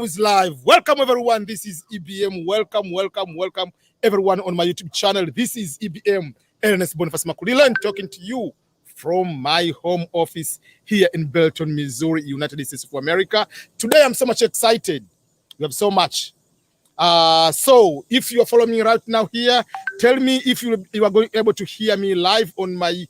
now is live. Welcome everyone. This is EBM. Welcome everyone on my YouTube channel. This is EBM Ernest Boniface Makulila and talking to you from my home office here in Belton, Missouri, United States of America. Today I'm so much excited. We have so much. So if you are following me right now here, tell me if you are able to hear me live on my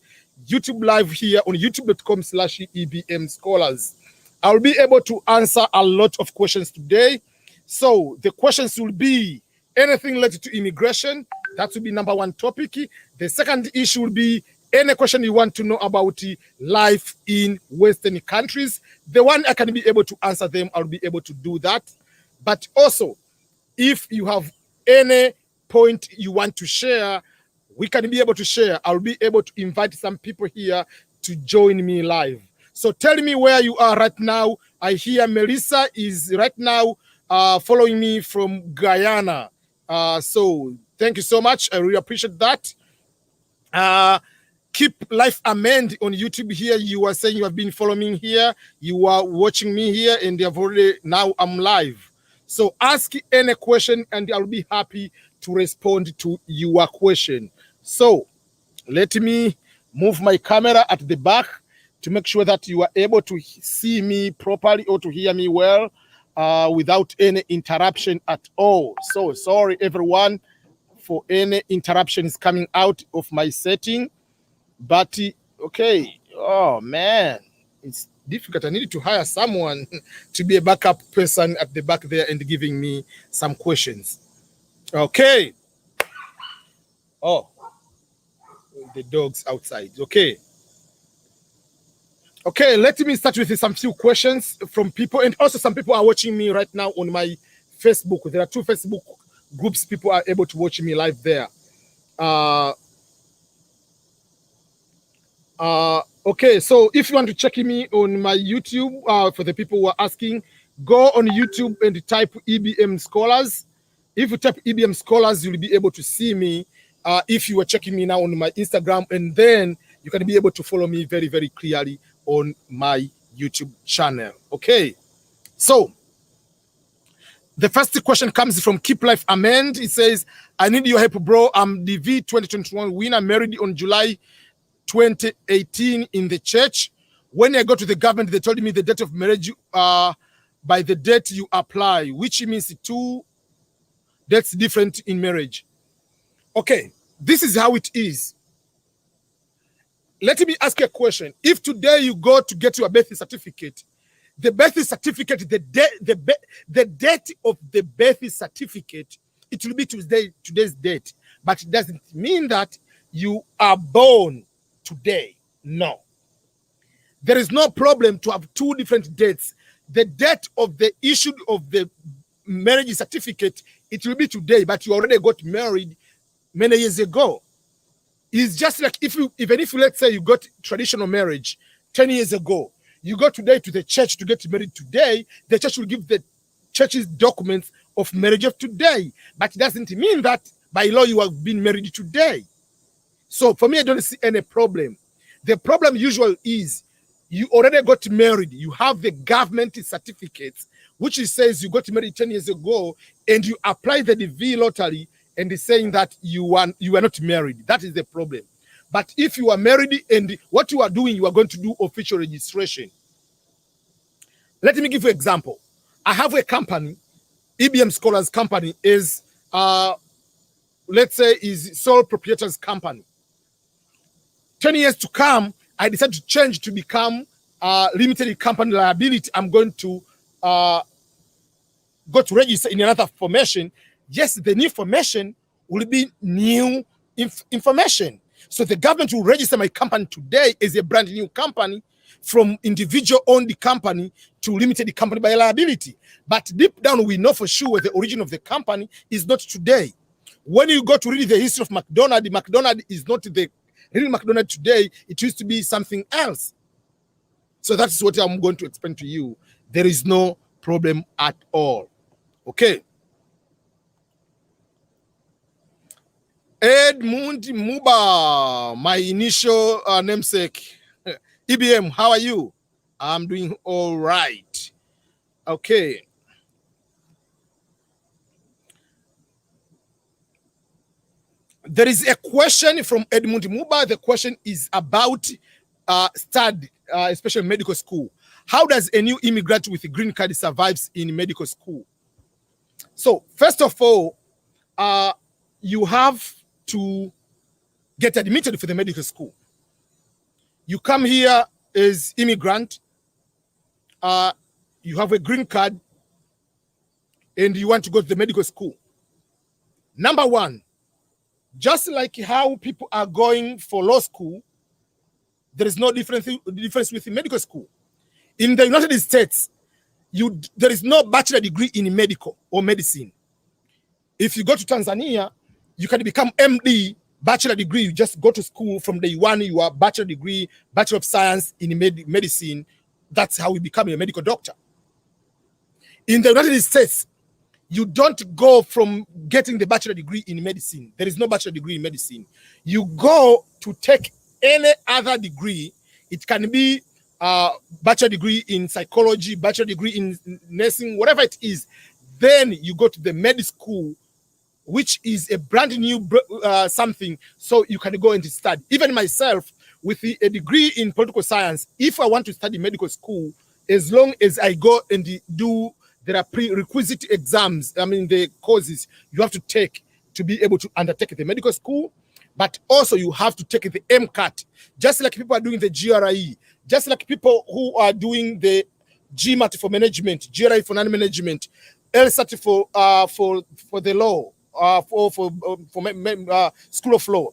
YouTube live here on youtube.com/EBM Scholars. I'll be able to answer a lot of questions today. So the questions will be anything related to immigration. That will be number one topic. The second issue will be any question you want to know about life in Western countries. The one I can be able to answer them, I'll be able to do that. But also, if you have any point you want to share, we can be able to share. I'll be able to invite some people here to join me live. So tell me where you are right now. I hear Melissa is right now following me from Guyana. So thank you so much. I really appreciate that. Keep Life Amend on YouTube here. You are saying you have been following me here. You are watching me here and you have already, now I'm live. So ask any question and I'll be happy to respond to your question. So let me move my camera at the back to make sure that you are able to see me properly or to hear me well without any interruption at all. So sorry everyone for any interruptions coming out of my setting. But okay, oh man, it's difficult. I needed to hire someone to be a backup person at the back there and giving me some questions. Okay. Oh, the dog's outside. Okay. Okay, let me start with some few questions from people, and also some people are watching me right now on my Facebook. There are two Facebook groups people are able to watch me live there. Okay, so if you want to check me on my YouTube, for the people who are asking, go on YouTube and type EBM Scholars. If you type EBM Scholars, you'll be able to see me if you are checking me now on my Instagram, and then you can be able to follow me very, very clearly on my YouTube channel. Okay, so the first question comes from Keep Life Amend. It says, I need your help, bro. I'm the V 2021 winner, married on July 2018 in the church. When I go to the government, they told me the date of marriage by the date you apply, which means two dates different in marriage. Okay, this is how it is. Let me ask you a question. If today you go to get your birth certificate, the birth certificate, the date of the birth certificate, it will be today's date. But it doesn't mean that you are born today. No. There is no problem to have two different dates. The date of the issue of the marriage certificate, it will be today, but you already got married many years ago. It's just like even if let's say you got traditional marriage 10 years ago, you go today to the church to get married today, the church will give the church's documents of marriage of today. But it doesn't mean that by law you have been married today. So for me, I don't see any problem. The problem usually is you already got married. You have the government certificates, which says you got married 10 years ago, and you apply the DV lottery, and it's saying that you are not married. That is the problem. But if you are married and what you are doing, you are going to do official registration. Let me give you an example. I have a company, EBM Scholars company is, let's say, is sole proprietor's company. 10 years to come, I decided to change to become limited company liability. I'm going to go to register in another formation. Yes, the new formation will be new information. So the government will register my company today as a brand new company, from individual-owned company to limited company by liability. But deep down, we know for sure the origin of the company is not today. When you go to read the history of McDonald's, McDonald's is not the real McDonald's today. It used to be something else. So that's what I'm going to explain to you. There is no problem at all. Okay. Edmund Muba, my initial namesake. EBM, how are you? I'm doing all right. Okay. There is a question from Edmund Muba. The question is about study, especially medical school. How does a new immigrant with a green card survives in medical school? So first of all, you have to get admitted for the medical school. You come here as immigrant, you have a green card, and you want to go to the medical school. Number one, just like how people are going for law school, there is no difference with the medical school. In the United States, there is no bachelor degree in medical or medicine. If you go to Tanzania, you can become MD, bachelor degree. You just go to school from day one, you are bachelor degree, Bachelor of Science in medicine. That's how you become a medical doctor. In the United States, you don't go from getting the bachelor degree in medicine. There is no bachelor degree in medicine. You go to take any other degree. It can be bachelor degree in psychology, bachelor degree in nursing, whatever it is. Then you go to the med school, which is a brand new something, so you can go and study. Even myself, with a degree in political science, if I want to study medical school, as long as I go and do, there are prerequisite exams, I mean the courses you have to take to be able to undertake the medical school, but also you have to take the MCAT, just like people are doing the GRE, just like people who are doing the GMAT for management, GRE for non-management, LSAT for the law, for School of Law.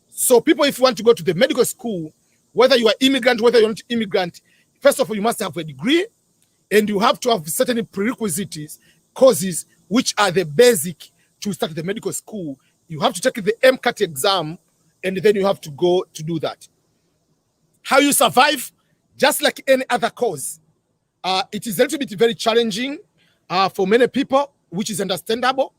So people, if you want to go to the medical school, whether you are immigrant, whether you're not immigrant, first of all, you must have a degree, and you have to have certain prerequisites, courses, which are the basic to start the medical school. You have to take the MCAT exam, and then you have to go to do that. How you survive, just like any other course, it is a little bit very challenging for many people, which is understandable.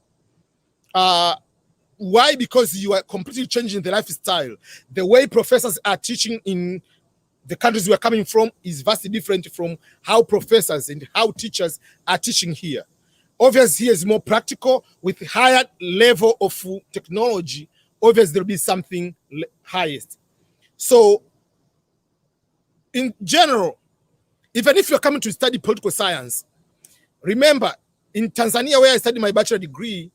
Why? Because you are completely changing the lifestyle. The way professors are teaching in the countries we are coming from is vastly different from how professors and how teachers are teaching here. Obviously, here is more practical with higher level of technology. Obviously, there will be something highest. So, in general, even if you're coming to study political science, remember, in Tanzania, where I studied my bachelor degree,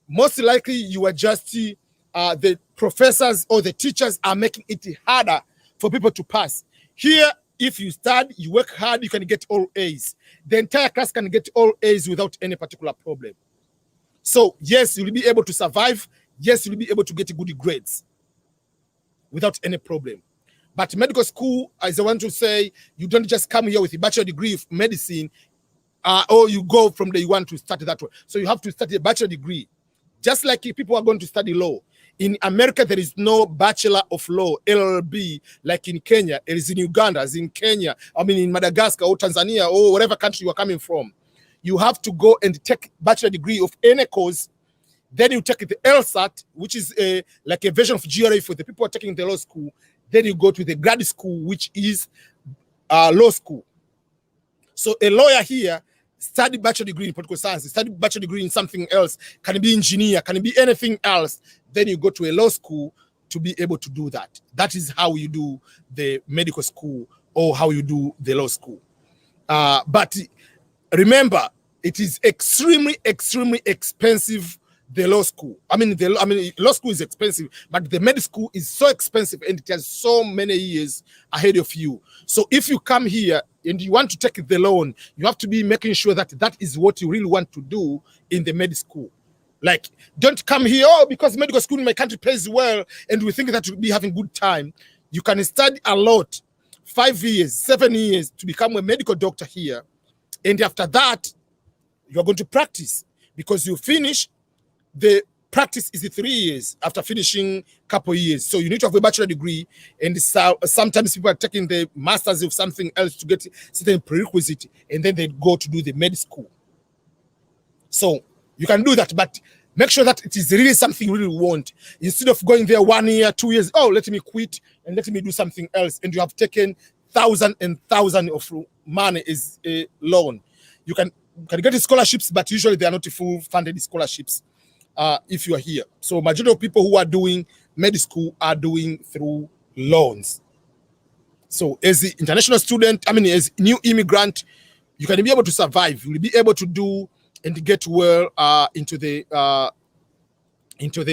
most likely you are just the professors or the teachers are making it harder for people to pass. Here, if you study, you work hard, you can get all A's. The entire class can get all A's without any particular problem. So, yes, you'll be able to survive. Yes, you'll be able to get good grades without any problem. But medical school, as I want to say, you don't just come here with a bachelor degree of medicine, or you go from day one to start that way. So you have to study a bachelor degree. Just like if people are going to study law. In America, there is no Bachelor of Law, LLB, like in Kenya. It is in Uganda, as in Kenya, I mean in Madagascar or Tanzania or whatever country you are coming from. You have to go and take bachelor degree of any course. Then you take the LSAT, which is like a version of GRE for the people who are taking the law school. Then you go to the grad school, which is law school. So a lawyer here study bachelor degree in political science, study bachelor degree in something else, can be engineer, can be anything else. Then you go to a law school to be able to do that. That is how you do the medical school or how you do the law school. But remember, it is extremely, extremely expensive, the law school. I mean, law school is expensive, but the med school is so expensive and it has so many years ahead of you. So if you come here and you want to take the loan, you have to be making sure that that is what you really want to do in the med school. Like, don't come here, oh, because medical school in my country pays well and we think that you'll be having good time. You can study a lot, 5 years, 7 years to become a medical doctor here. And after that, you're going to practice because you finish. The practice is 3 years after finishing a couple of years. So you need to have a bachelor degree, and sometimes people are taking the masters of something else to get certain prerequisite, and then they go to do the med school. So you can do that, but make sure that it is really something you really want. Instead of going there 1 year, 2 years, oh, let me quit and let me do something else, and you have taken thousands and thousands of money as a loan. You can get scholarships, but usually they are not full funded scholarships. if you are here. So majority of people who are doing med school are doing through loans. So as an international student, I mean, as a new immigrant, you can be able to survive. You'll be able to do and get well into the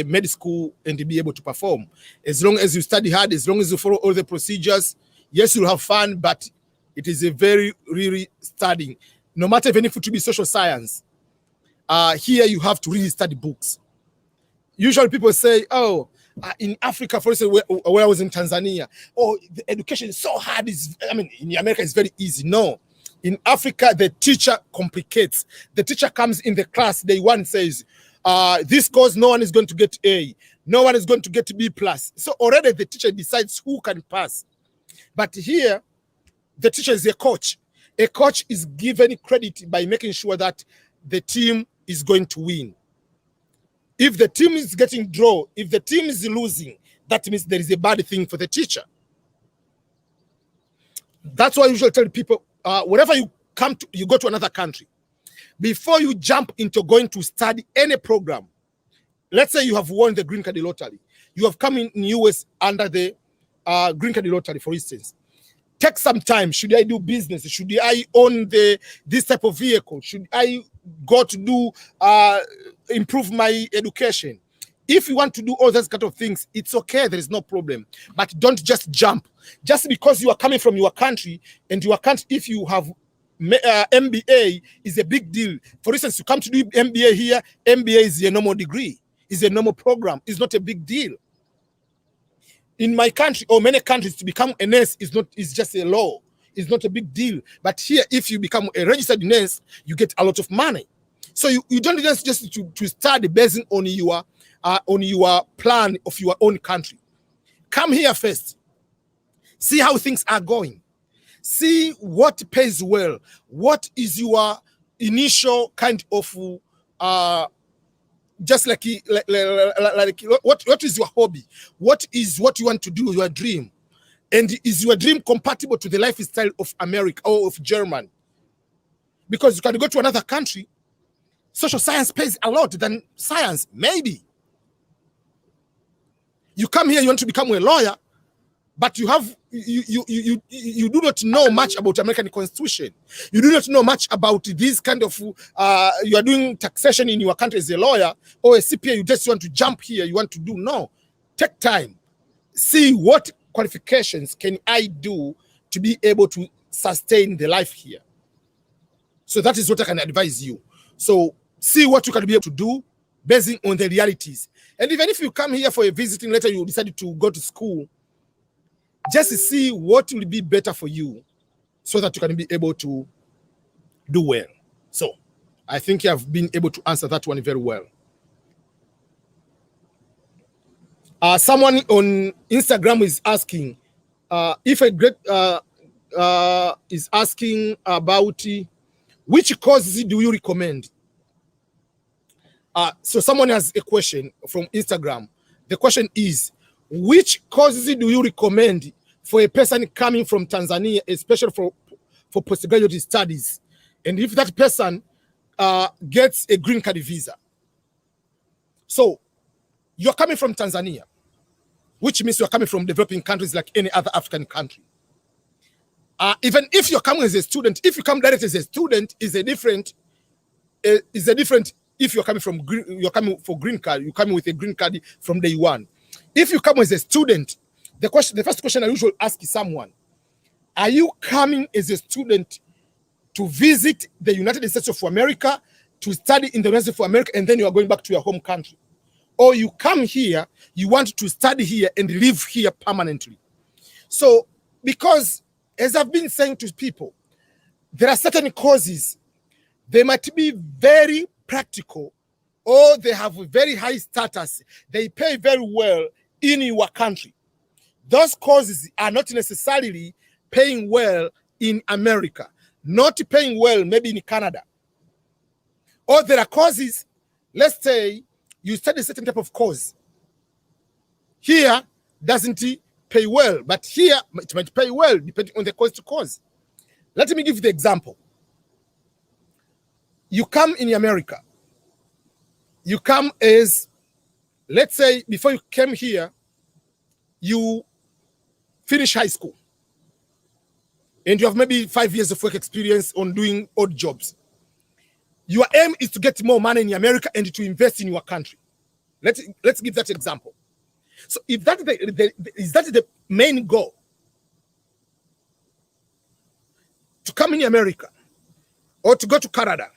med school and be able to perform. As long as you study hard, as long as you follow all the procedures, yes, you'll have fun, but it is a very, really studying. No matter even if it will be social science, here you have to really study books. Usually people say, oh, in Africa, for instance, where I was in Tanzania, oh, the education is so hard. I mean, in America, it's very easy. No. In Africa, the teacher complicates. The teacher comes in the class, day one says, this course, no one is going to get A. No one is going to get B+. So already the teacher decides who can pass. But here, the teacher is a coach. A coach is given credit by making sure that the team is going to win. If the team is getting draw, if the team is losing, that means there is a bad thing for the teacher. That's why I usually tell people, whenever you go to another country, before you jump into going to study any program, let's say you have won the green card lottery, you have come in US under the green card lottery, for instance. Take some time. Should I do business? Should I own this type of vehicle? Should I go to do improve my education? If you want to do all those kind of things, it's okay. There is no problem. But don't just jump. Just because you are coming from your country, and your country, if you have MBA, is a big deal. For instance, you come to do MBA here. MBA is a normal degree. Is a normal program. It's not a big deal. In my country or many countries, to become a nurse is just a law. It's not a big deal. But here, if you become a registered nurse, you get a lot of money. So you don't just to study based on your plan of your own country. Come here first. See how things are going. See what pays well. What is your initial kind of just like what is your hobby? What is what you want to do, your dream? And is your dream compatible to the lifestyle of America or of German? Because you can go to another country, social science pays a lot than science, maybe. You come here, you want to become a lawyer, but you do not know much about American Constitution. You do not know much about this kind of, you are doing taxation in your country as a lawyer or a CPA, you just want to jump here, you want to do, no. Take time. See what qualifications can I do to be able to sustain the life here. So that is what I can advise you. So see what you can be able to do based on the realities. And even if you come here for a visiting, later you decide to go to school, just see what will be better for you so that you can be able to do well. So I think you have been able to answer that one very well. Someone on Instagram is asking is asking about which courses do you recommend? So someone has a question from Instagram. The question is, which courses do you recommend for a person coming from Tanzania, especially for postgraduate studies? And if that person gets a green card visa. So you're coming from Tanzania, which means you're coming from developing countries like any other African country. Even if you're coming as a student, if you come directly as a student, is a different. If you're coming for green card, you're coming with a green card from day one. If you come as a student, the first question I usually ask someone: are you coming as a student to visit the United States of America, to study in the United States of America, and then you are going back to your home country? Or you come here, you want to study here and live here permanently? So, because as I've been saying to people, there are certain courses, they might be very practical, or they have a very high status, they pay very well in your country. Those courses are not necessarily paying well in America, not paying well maybe in Canada. Or there are courses, let's say you study a certain type of course. Here doesn't pay well, but here it might pay well depending on the course to course. Let me give you the example. You come in America. You come as, let's say, before you came here, you finish high school and you have maybe 5 years of work experience on doing odd jobs. Your aim is to get more money in America and to invest in your country. Let's give that example. So if that is the main goal, to come in America or to go to Canada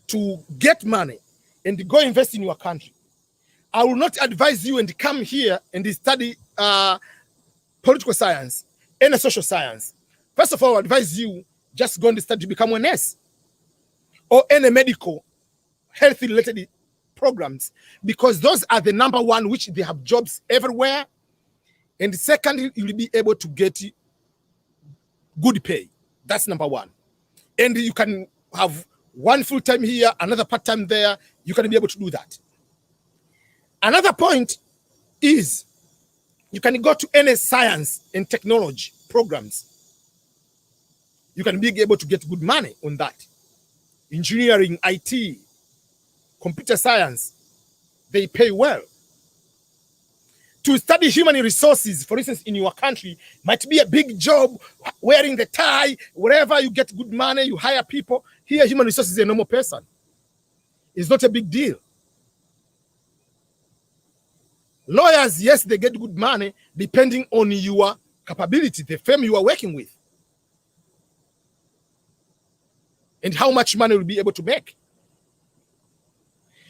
to get money and go invest in your country, I will not advise you and come here and study political science and social science. First of all, I advise you just go and study to become a nurse or any medical health related programs, because those are the number one, which they have jobs everywhere. And secondly, you'll be able to get good pay. That's number one. And you can have one full-time here, another part-time there. You can be able to do that. Another point is you can go to any science and technology programs. You can be able to get good money on that. Engineering, IT, computer science, they pay well. To study human resources, for instance, in your country, might be a big job, wearing the tie, wherever you get good money, you hire people. Here, human resources is a normal person. It's not a big deal. Lawyers, yes, they get good money depending on your capability, the firm you are working with, and how much money you'll be able to make.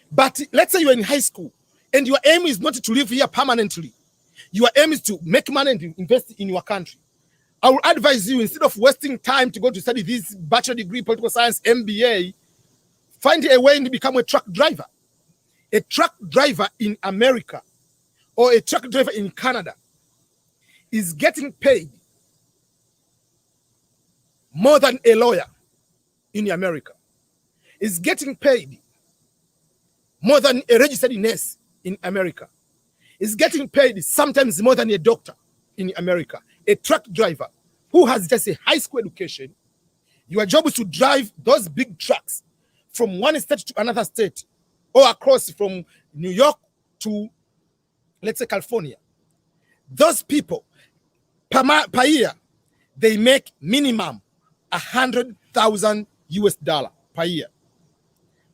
But let's say you're in high school and your aim is not to live here permanently. Your aim is to make money and invest in your country. I will advise you, instead of wasting time to go to study this bachelor degree, political science, MBA, find a way to become a truck driver. A truck driver in America or a truck driver in Canada is getting paid more than a lawyer in America. Is getting paid more than a registered nurse in America. Is getting paid sometimes more than a doctor in America. A truck driver who has just a high school education, your job is to drive those big trucks from one state to another state, or across from New York to, let's say, California. Those people, per year, they make minimum $100,000 per year.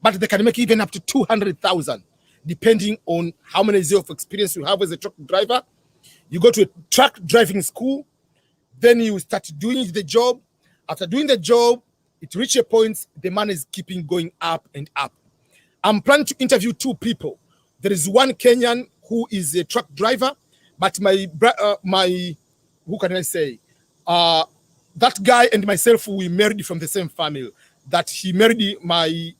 But they can make even up to 200,000, depending on how many years of experience you have as a truck driver. You go to a truck driving school, then you start doing the job. After doing the job, it reaches a point, the money is keeping going up and up. I'm planning to interview 2 people. There is one Kenyan who is a truck driver, but who can I say? That guy and myself, we married from the same family. That he married my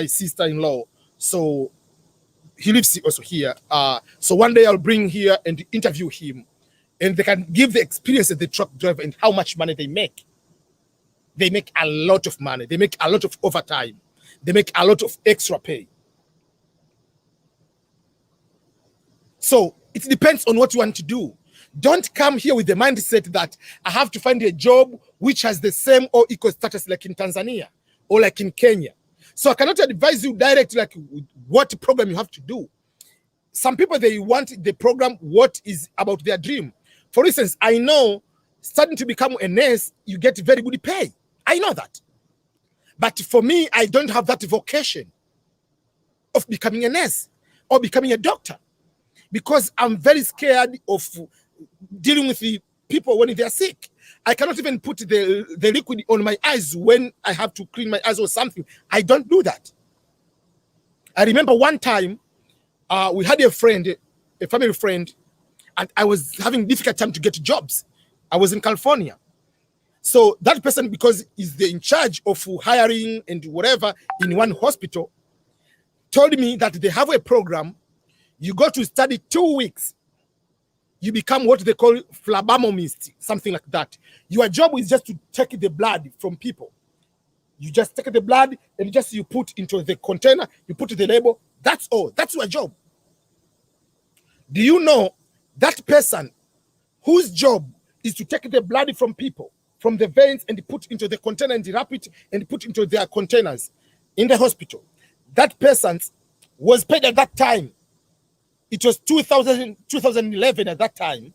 sister-in-law, so he lives also here. So one day I'll bring here and interview him, and they can give the experience of the truck driver and how much money they make. They make a lot of money. They make a lot of overtime. They make a lot of extra pay. So it depends on what you want to do. Don't come here with the mindset that I have to find a job which has the same or equal status like in Tanzania or like in Kenya. So I cannot advise you directly like what program you have to do. Some people, they want the program what is about their dream. For instance, I know starting to become a nurse, you get very good pay. I know that. But for me, I don't have that vocation of becoming a nurse or becoming a doctor, because I'm very scared of dealing with the people when they are sick. I cannot even put the liquid on my eyes when I have to clean my eyes or something. I don't do that. I remember one time we had a friend, a family friend, and I was having difficult time to get jobs. I was in California. So that person, because he's in charge of hiring and whatever in one hospital, told me that they have a program. You go to study 2 weeks. You become what they call phlebotomist, something like that. Your job is just to take the blood from people. You just take the blood and just you put into the container, you put the label. That's all. That's your job. Do you know that person whose job is to take the blood from people, from the veins, and put into the container and wrap it and put into their containers in the hospital? that person was paid at that time. It was 2011 at that time.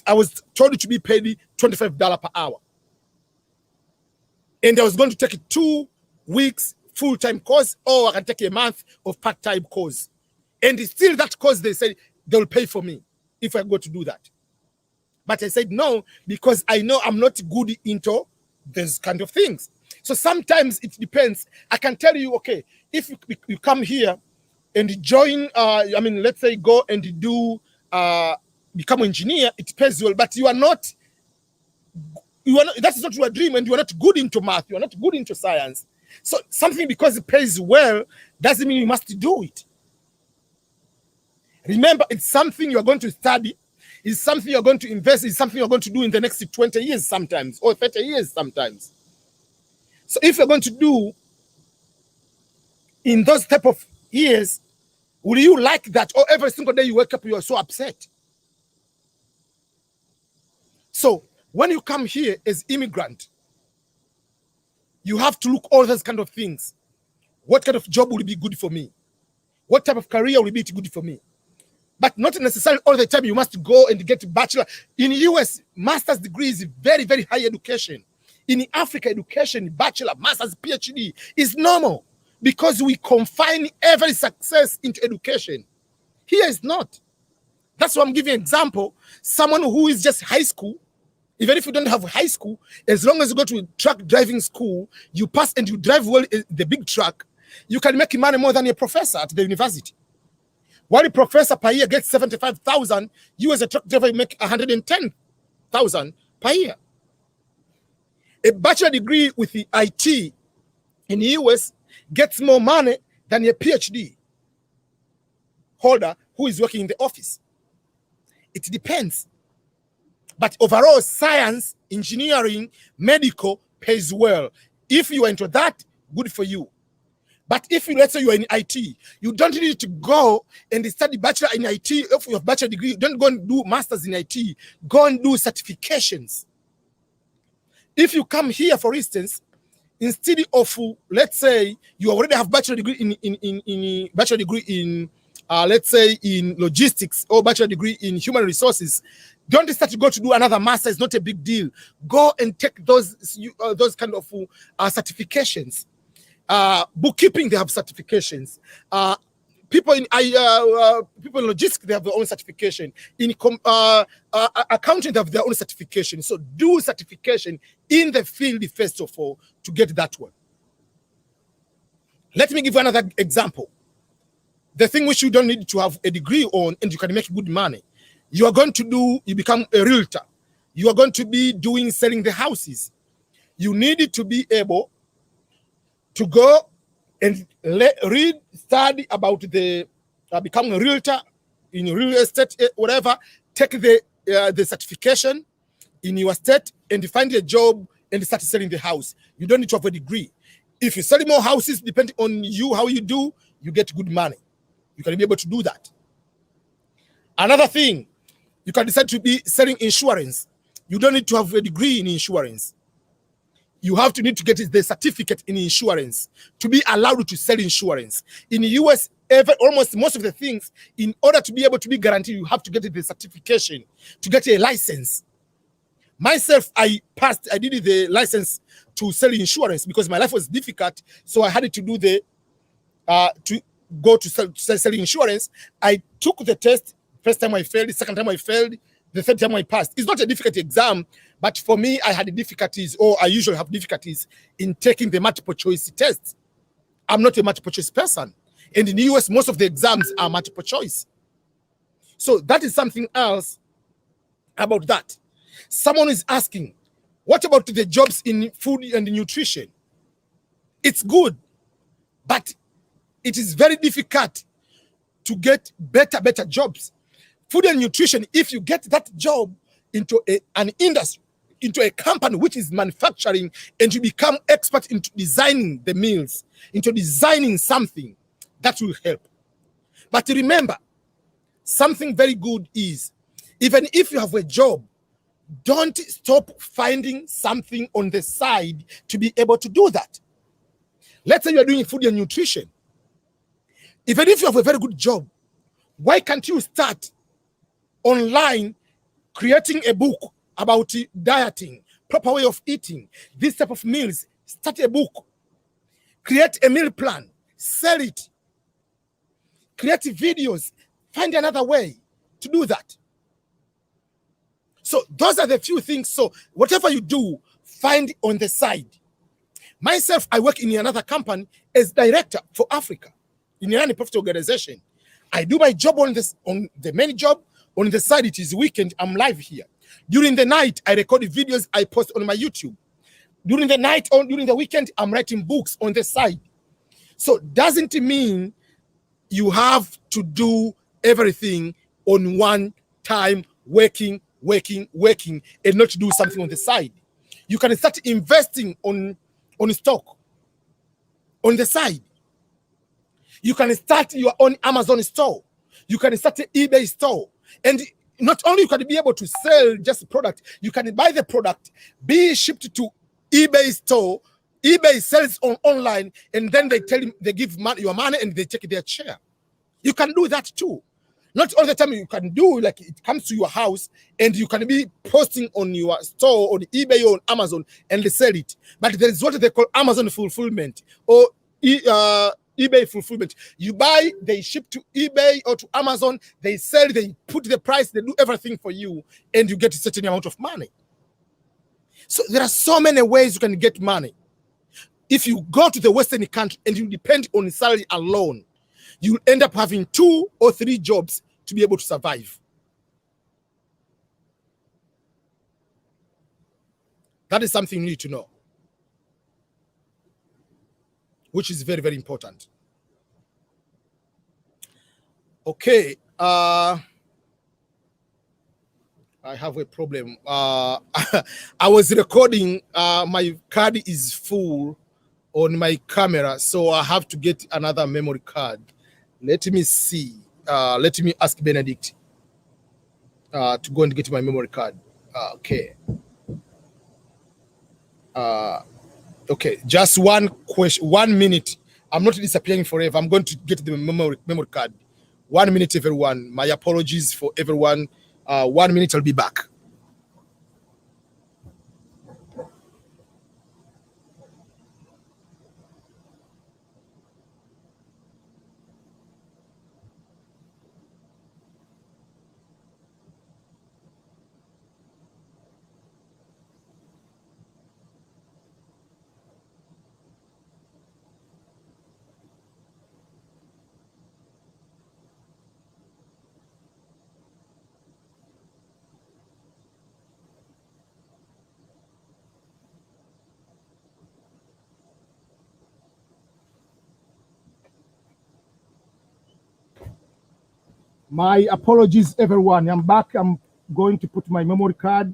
I was told to be paid $25 per hour. And I was going to take a 2 weeks full-time course, or I can take a month of part-time course. And still that course, they said they will pay for me if I go to do that. But I said no, because I know I'm not good into those kind of things. So sometimes it depends. I can tell you, okay, if you come here and join, let's say go and do, become an engineer, it pays well, but you are not, that is not your dream, and you are not good into math, you are not good into science. So something, because it pays well, doesn't mean you must do it. Remember, it's something you are going to study, it's something you're going to invest, it's something you're going to do in the next 20 years sometimes, or 30 years sometimes. So if you're going to do in those type of years, will you like that? Or every single day you wake up, you are so upset? So when you come here as immigrant, you have to look all those kind of things. What kind of job will be good for me? What type of career will be good for me? But not necessarily all the time you must go and get a bachelor. In the US, master's degree is very, very high education. In Africa, education, bachelor, master's, PhD is normal, because we confine every success into education. Here is not. That's why I'm giving an example. Someone who is just high school, even if you don't have high school, as long as you go to a truck driving school, you pass and you drive well the big truck, you can make money more than a professor at the university. While a professor per year gets 75,000, you as a truck driver make 110,000 per year. A bachelor degree with the IT in the US gets more money than a PhD holder who is working in the office. It depends. But overall, science, engineering, medical pays well. If you are into that, good for you. But if you, let's say you are in IT, you don't need to go and study bachelor in IT. If you have bachelor degree, don't go and do masters in IT. Go and do certifications. If you come here, for instance, instead of, let's say you already have bachelor degree in let's say in logistics, or bachelor degree in human resources, don't start to go to do another master. It's not a big deal. Go and take those kind of certifications. Bookkeeping, they have certifications. People in logistics, they have their own certification. In accounting, they have their own certification. So do certification in the field first of all to get that one. Let me give you another example. The thing which you don't need to have a degree on and you can make good money. You are going to do, you become a realtor. You are going to be doing selling the houses. You need to be able to go and read, study about the become a realtor in real estate, whatever. Take the certification in your state and find a job and start selling the house. You don't need to have a degree. If you sell more houses, depending on you, how you do, you get good money. You can be able to do that. Another thing, you can decide to be selling insurance. You don't need to have a degree in insurance. You have to need to get the certificate in insurance to be allowed to sell insurance. In the US, almost most of the things, in order to be able to be guaranteed, you have to get the certification to get a license. Myself, I did the license to sell insurance because my life was difficult. So I had to do to go to sell insurance. I took the test. First time I failed, the second time I failed, the third time I passed. It's not a difficult exam, but for me, I had difficulties, or I usually have difficulties in taking the multiple choice tests. I'm not a multiple choice person. And in the US, most of the exams are multiple choice. So that is something else about that. Someone is asking, what about the jobs in food and nutrition? It's good, but it is very difficult to get better jobs. Food and nutrition, if you get that job into an industry, into a company which is manufacturing, and you become expert into designing the meals, into designing something, that will help. But remember, something very good is, even if you have a job, don't stop finding something on the side to be able to do that. Let's say you're doing food and nutrition. Even if you have a very good job, why can't you start online creating a book about dieting, proper way of eating, this type of meals? Start a book, create a meal plan, sell it, create videos, find another way to do that. So those are the few things. So whatever you do, find on the side. Myself, I work in another company as director for Africa in a non-profit organization. I do my job on the main job. On the side, it is weekend, I'm live here. During the night, I record videos I post on my YouTube. During the night, during the weekend, I'm writing books on the side. So doesn't mean you have to do everything on one time, working, and not do something on the side. You can start investing on stock on the side. You can start your own Amazon store. You can start an eBay store. And not only you can be able to sell just product, you can buy the product, be shipped to eBay store. eBay sells online, and then they tell him, they give your money and they take their share. You can do that too. Not all the time you can do like it comes to your house and you can be posting on your store on eBay or on Amazon and they sell it. But there is what they call Amazon fulfillment or eBay fulfillment. You buy, they ship to eBay or to Amazon, they sell, they put the price, they do everything for you, and you get a certain amount of money. So there are so many ways you can get money. If you go to the Western country and you depend on salary alone, you end up having 2 or 3 jobs to be able to survive. That is something you need to know, which is very, very important. Okay. I have a problem. I was recording. My card is full on my camera, so I have to get another memory card. Let me see. Let me ask Benedict to go and get my memory card. Okay. Okay, just one question, 1 minute. I'm not disappearing forever. I'm going to get the memory card. 1 minute, everyone. My apologies for everyone. 1 minute, I'll be back. My apologies, everyone. I'm back. I'm going to put my memory card,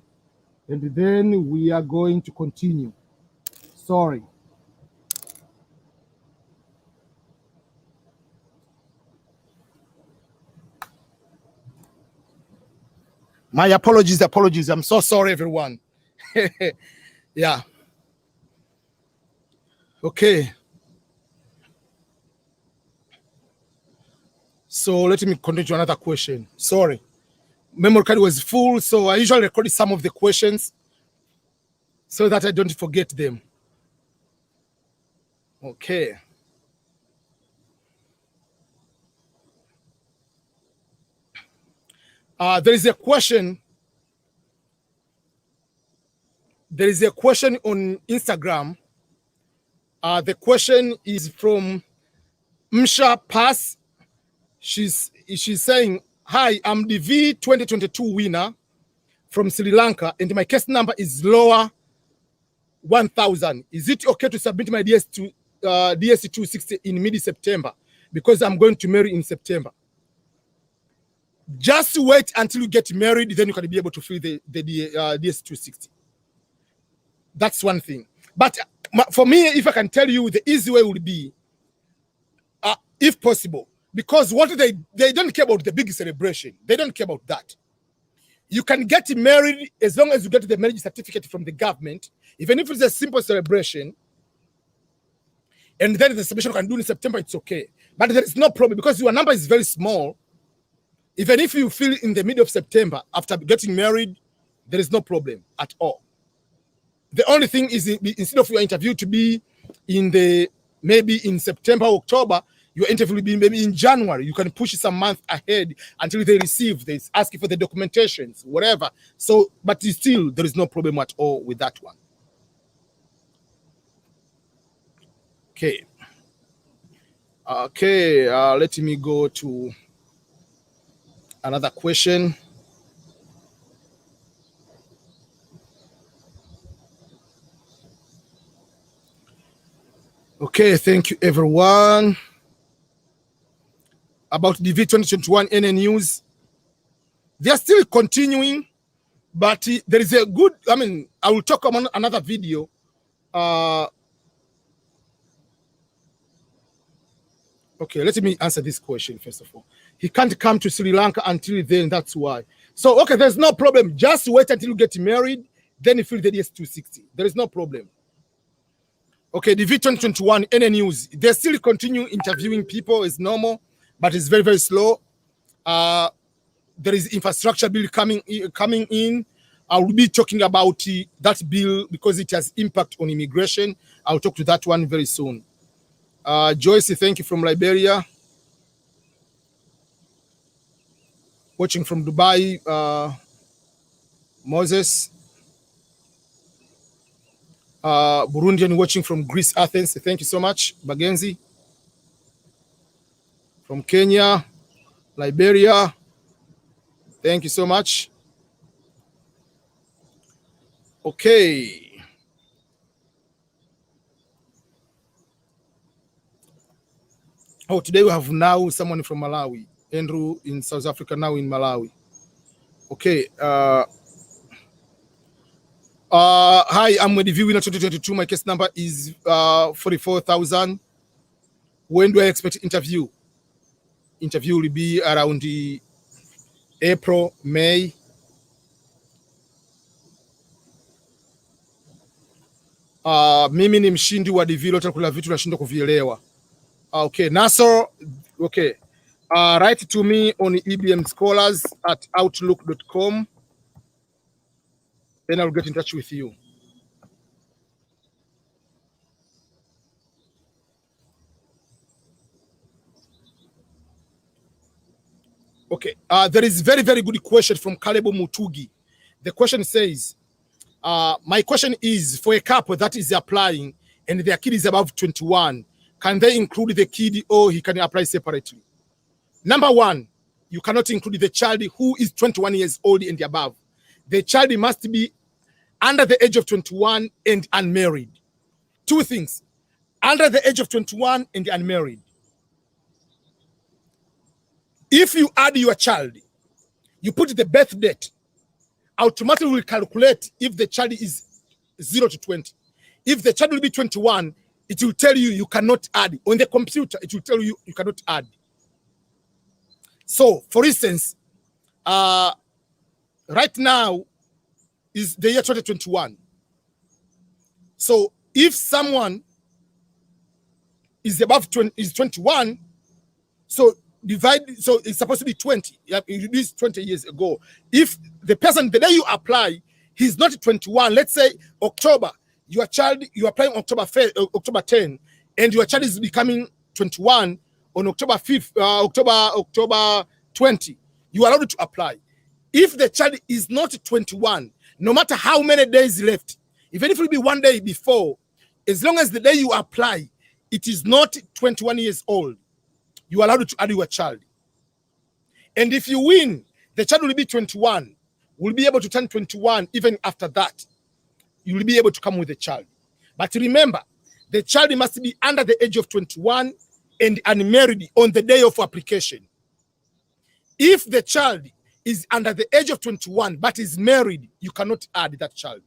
and then we are going to continue. Sorry. My apologies. I'm so sorry, everyone. Yeah. Okay. So let me continue to another question. Sorry. Memory card was full, so I usually record some of the questions so that I don't forget them. Okay. There is a question. There is a question on Instagram. The question is from Msha Pass. She's saying, "Hi, I'm the V2022 winner from Sri Lanka, and my case number is lower 1000. Is it okay to submit my DS260 in mid-September? Because I'm going to marry in September." Just wait until you get married, then you can be able to fill the DS260. That's one thing. But for me, if I can tell you, the easy way would be, if possible, because what they don't care about the big celebration. They don't care about that. You can get married as long as you get the marriage certificate from the government, even if it's a simple celebration, and then the celebration you can do in September, it's okay. But there is no problem because your number is very small. Even if you feel in the middle of September after getting married, there is no problem at all. The only thing is, instead of your interview to be maybe in September, October, your interview will be maybe in January. You can push some month ahead until they receive this, ask you for the documentations, whatever. So, but still, there is no problem at all with that one. Okay. Okay, let me go to another question. Okay, thank you everyone. About the V2021 NN news, they are still continuing, but there is a good, I mean, I will talk about another video. Okay, let me answer this question first of all. He can't come to Sri Lanka until then, that's why. So, okay, there's no problem. Just wait until you get married, then you fill the DS-260. There is no problem. Okay, the V2021 NN news, they still continue interviewing people as normal, but it's very, very slow. There is infrastructure bill coming in. I will be talking about that bill because it has impact on immigration. I'll talk to that one very soon. Joyce, thank you from Liberia. Watching from Dubai, Moses. Burundian watching from Greece, Athens. Thank you so much. Bagenzi. From Kenya, Liberia. Thank you so much. Okay. Oh, today we have now someone from Malawi. Andrew in South Africa, now in Malawi. Okay. Hi, I'm with the Winner 2022. My case number is 44,000. When do I expect interview? Interview will be around the April, May. Mimi ni mshindi wa DV lote, kula vitu nashindwa kuvielewa. Okay, Nasser. Okay. Write to me on ebmscholars@outlook.com. Then I'll get in touch with you. Okay. There is very, very good question from Kalebo Mutugi. The question says, my question is, for a couple that is applying and their kid is above 21, can they include the kid or he can apply separately? Number one, you cannot include the child who is 21 years old and above. The child must be under the age of 21 and unmarried. Two things, under the age of 21 and unmarried. If you add your child, you put the birth date, automatically will calculate if the child is 0 to 20. If the child will be 21, it will tell you you cannot add. On the computer, it will tell you you cannot add. So, for instance, right now is the year 2021. So, if someone is above 20, is 21, so divide, so it's supposed to be 20. It is 20 years ago. If the person, the day you apply, he's not 21, let's say October, your child, you are applying October 10, and your child is becoming 21 on October 5th, October 20, you are allowed to apply. If the child is not 21, no matter how many days left, even if it will be 1 day before, as long as the day you apply, it is not 21 years old, you are allowed to add your child. And if you win, the child will be 21, will be able to turn 21 even after that. You will be able to come with the child. But remember, the child must be under the age of 21 and unmarried on the day of application. If the child is under the age of 21 but is married, you cannot add that child.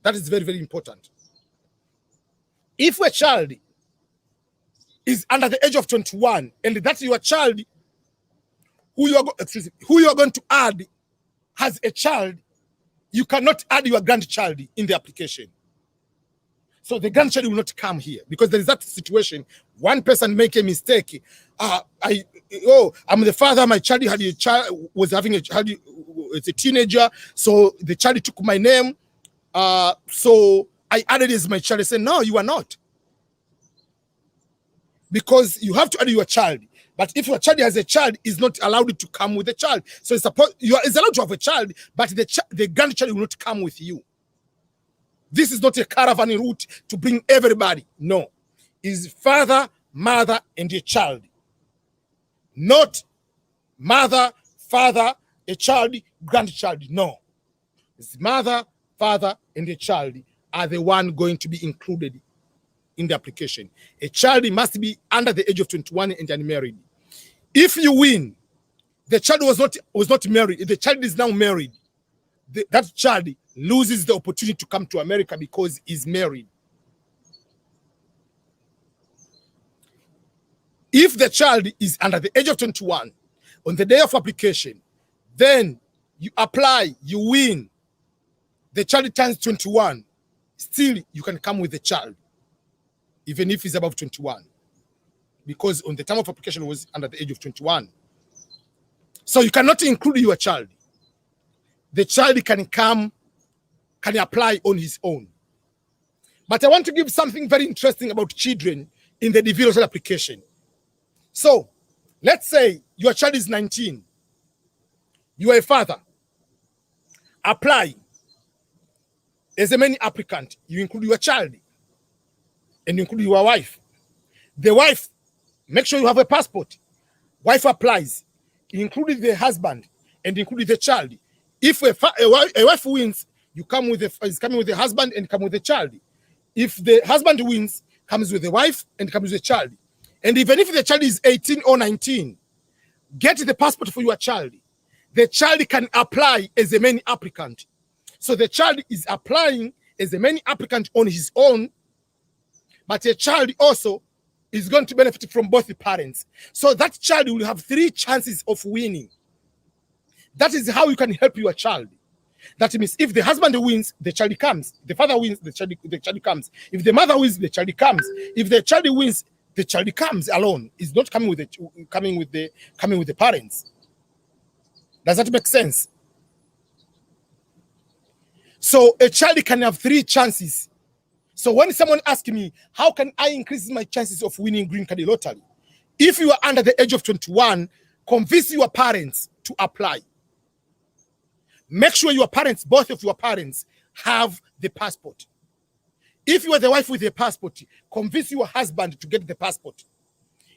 That is very, very important. If a child is under the age of 21 and that's your child who you are going to add has a child, you cannot add your grandchild in the application. So the grandchild will not come here because there is that situation. One person make a mistake. I'm the father. My child was having a child. It's a teenager. So the child took my name. So I added as my child. I said, no, you are not. Because you have to add your child. But if your child has a child, is not allowed to come with the child. So it's allowed to have a child, but the grandchild will not come with you. This is not a caravan route to bring everybody. No. It's father, mother, and a child. Not mother, father, a child, grandchild. No. It's mother, father, and a child are the one going to be included in the application. A child must be under the age of 21 and unmarried. If you win, the child was not married. The child is now married. That child loses the opportunity to come to America because he's married. If the child is under the age of 21 on the day of application, then you apply, you win. The child turns 21. Still, you can come with the child, even if he's above 21, because on the time of application was under the age of 21. So you cannot include your child. The child can apply on his own. But I want to give something very interesting about children in the individual application. So let's say your child is 19. You are a father. Apply. As a main applicant, you include your child and you include your wife. The wife, make sure you have a passport. Wife applies, including the husband and including the child. If a wife wins, is coming with the husband and come with the child. If the husband wins, comes with the wife and comes with the child. And even if the child is 18 or 19, get the passport for your child. The child can apply as a main applicant. So the child is applying as a main applicant on his own, but a child also is going to benefit from both the parents. So that child will have 3 chances of winning. That is how you can help your child. That means if the husband wins, the child comes. The father wins, the child comes. If the mother wins, the child comes. If the child wins, the child comes alone. It's not coming with the parents. Does that make sense? So a child can have 3 chances. So when someone asks me, how can I increase my chances of winning green card lottery? If you are under the age of 21, convince your parents to apply. Make sure your parents, both of your parents, have the passport. If you are the wife with a passport, convince your husband to get the passport.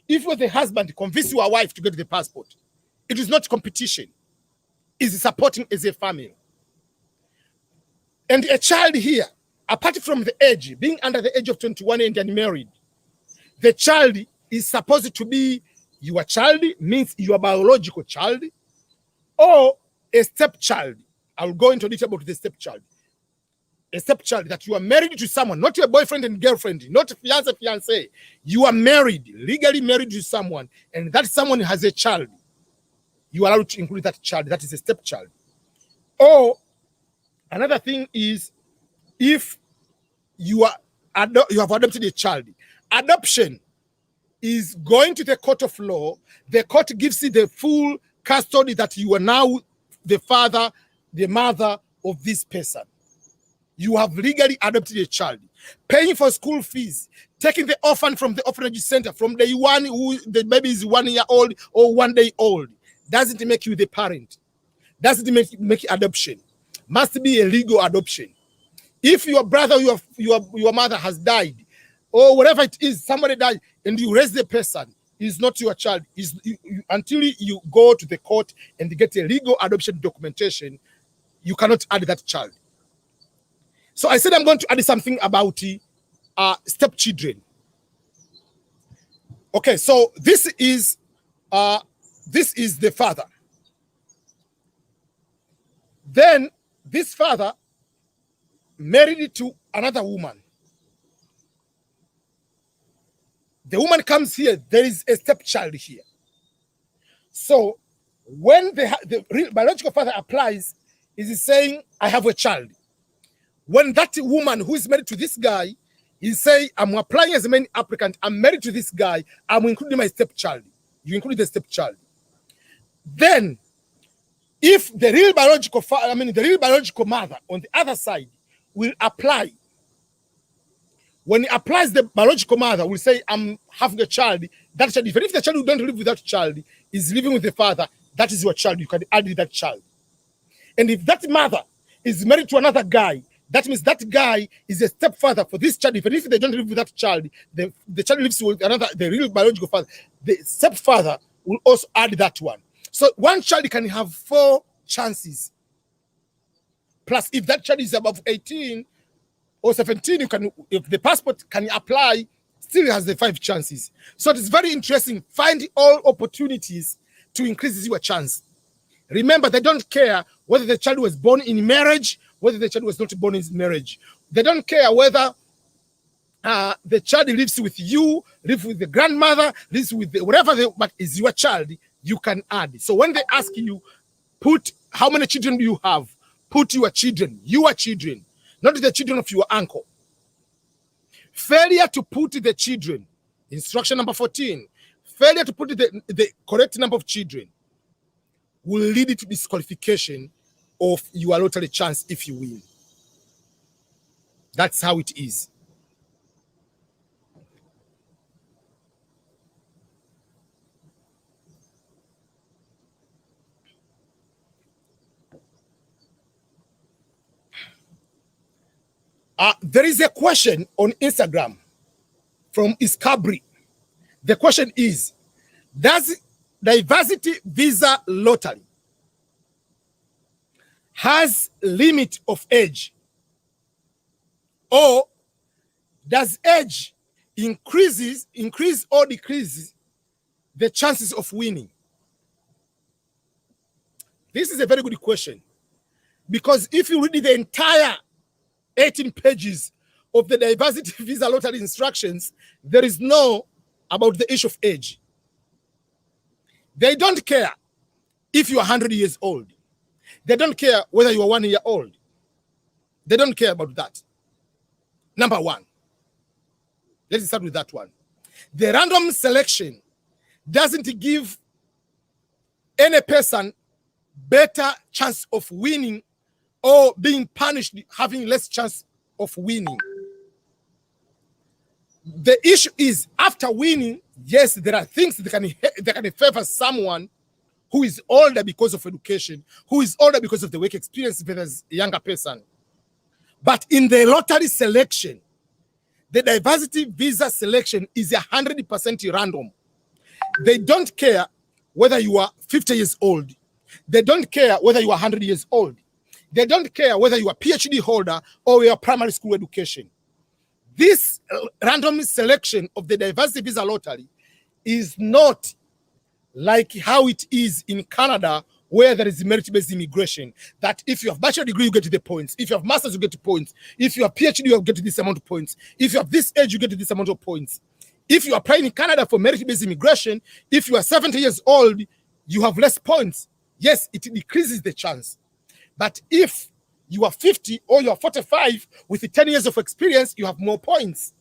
If you are the husband, convince your wife to get the passport. It is not competition. It's supporting as a family. And a child here, apart from the age, being under the age of 21 and unmarried, the child is supposed to be your child, means your biological child, or a stepchild. I will go into detail about the stepchild. A stepchild that you are married to someone, not your boyfriend and girlfriend, not fiance. You are married, legally married to someone, and that someone has a child. You are allowed to include that child. That is a stepchild. Or another thing is, if you have adopted a child, adoption is going to the court of law. The court gives you the full custody that you are now the father, the mother of this person. You have legally adopted a child, paying for school fees, taking the orphan from the orphanage center from day one, who the baby is 1 year old or 1 day old. Doesn't make you the parent. Doesn't make adoption. Must be a legal adoption. If your brother or your mother has died, or whatever it is, somebody died, and you raise the person, is not your child. Until you go to the court and get a legal adoption documentation, you cannot add that child. So I said I'm going to add something about stepchildren. Okay, so this is the father. Then this father married to another woman. The woman comes here, there is a stepchild here. So when the biological father applies, is saying, I have a child. When that woman who is married to this guy He say, I'm applying as a main applicant. I'm married to this guy. I'm including my stepchild. You include the stepchild. Then, if the real biological father, the real biological mother on the other side will apply. When he applies, the biological mother will say, I'm having a child. That child, even if the child who don't live with that child is living with the father, that is your child. You can add that child. And if that mother is married to another guy, that means that guy is a stepfather for this child. Even if they don't live with that child, the child lives with another, the real biological father. The stepfather will also add that one. So one child can have 4 chances. Plus, if that child is above 18 or 17, you can, if the passport can apply, still has the 5 chances. So it's very interesting. Find all opportunities to increase your chance. Remember, they don't care whether the child was born in marriage, whether the child was not born in marriage. They don't care whether the child lives with you, lives with the grandmother, lives with whatever, but is your child, you can add. So when they ask you, put how many children do you have? Put your children, not the children of your uncle. Failure to put the children, instruction number 14, failure to put the correct number of children will lead to disqualification of your lottery chance if you win. That's how it is. There is a question on Instagram from Iskabri. The question is, does diversity visa lottery has limit of age, or does age increase or decreases the chances of winning? This is a very good question, because if you read the entire 18 pages of the diversity visa lottery instructions, there is no about the issue of age. They don't care if you are 100 years old. They don't care whether you are 1 year old. They don't care about that. Number one, let's start with that one. The random selection doesn't give any person better chance of winning or being punished, having less chance of winning. The issue is, after winning, yes, there are things that can favor someone who is older because of education, who is older because of the work experience versus a younger person. But in the lottery selection, the diversity visa selection is 100% random. They don't care whether you are 50 years old. They don't care whether you are 100 years old. They don't care whether you are a PhD holder or you are primary school education. This random selection of the diversity visa lottery is not like how it is in Canada, where there is merit-based immigration, that if you have bachelor degree, you get the points. If you have master's, you get the points. If you have PhD, you get this amount of points. If you have this age, you get this amount of points. If you are applying in Canada for merit-based immigration, if you are 70 years old, you have less points. Yes, it decreases the chance. But if you are 50 or you are 45 with 10 years of experience, you have more points.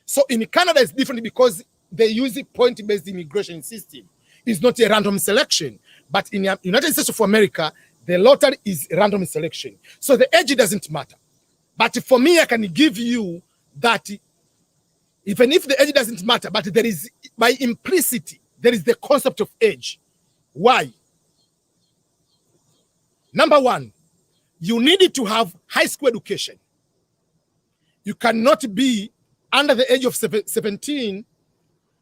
So in Canada, it's different because they use a point-based immigration system. It's not a random selection. But in the United States of America, the lottery is random selection. So the age doesn't matter. But for me, I can give you that even if the age doesn't matter, but there is, by implicity, there is the concept of age. Why? Number one, you need to have high school education. You cannot be under the age of 17,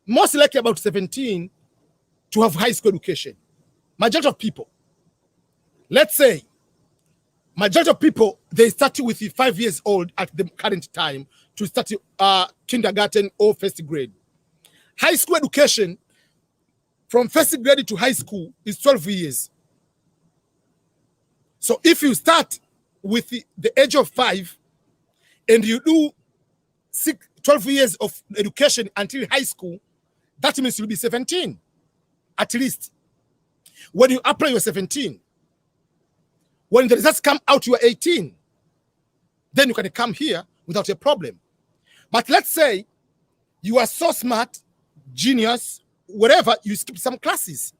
most likely about 17, to have high school education. Majority of people, let's say, majority of people, they start with 5 years old at the current time to start kindergarten or first grade. High school education, from first grade to high school, is 12 years. So if you start with the age of 5 and you do 12 years of education until high school, that means you'll be 17, at least. When you apply, you're 17. When the results come out, you are 18. Then you can come here without a problem. But let's say you are so smart, genius, whatever, you skip some classes.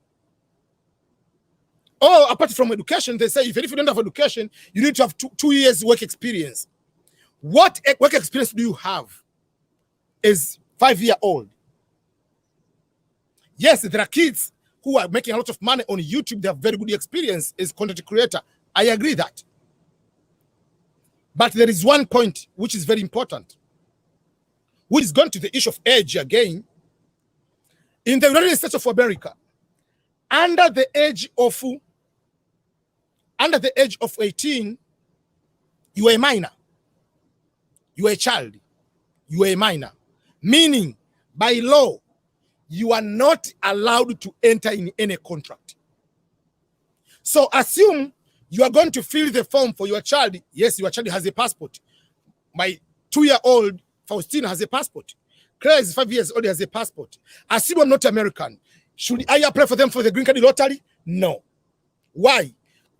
Or apart from education, they say if you don't have education, you need to have two years work experience. What work experience do you have as 5-year-old? Yes, there are kids who are making a lot of money on YouTube. They have very good experience as content creator. I agree that. But there is one point which is very important, which is going to the issue of age again. In the United States of America, under the age of 18, you are a minor. You are a child. You are a minor. Meaning, by law, you are not allowed to enter in any contract. So assume you are going to fill the form for your child. Yes, your child has a passport. My 2-year-old Faustina has a passport. Claire is 5 years old, has a passport. Assume I'm not American. Should I apply for them for the green card lottery? No. Why?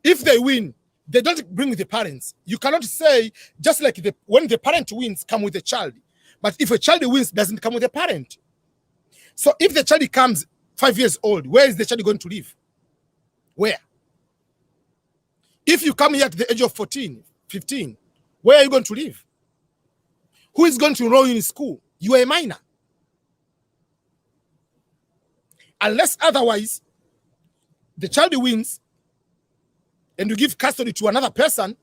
If they win, they don't bring the parents. You cannot say, just like when the parent wins, come with the child. But if a child wins, doesn't come with a parent. So if the child comes 5 years old, where is the child going to live? Where? If you come here at the age of 14, 15, where are you going to live? Who is going to enroll you in school? You are a minor. Unless otherwise, the child wins and you give custody to another person,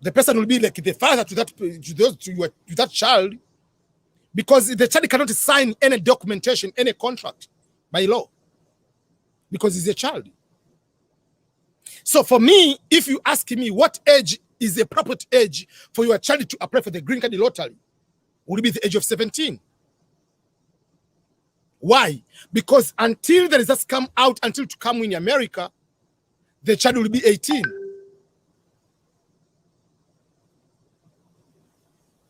the person will be like the father to that child, because the child cannot sign any documentation, any contract by law, because he's a child. So for me, if you ask me what age is the appropriate age for your child to apply for the green card lottery, would be the age of 17. Why? Because until the results come out, until to come in America, the child will be 18.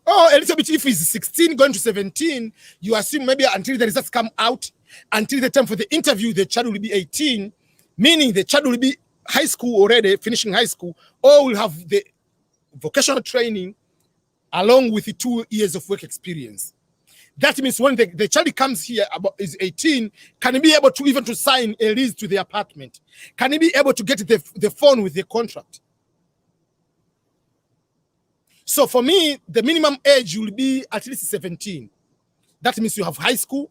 Oh, a little bit if he's 16 going to 17, you assume maybe until the results come out, until the time for the interview, the child will be 18, meaning the child will be high school already, finishing high school, or will have the vocational training along with the 2 years of work experience. That means when the child comes here is 18, can he be able to even to sign a lease to the apartment? Can he be able to get the phone with the contract? So for me, the minimum age will be at least 17. That means you have high school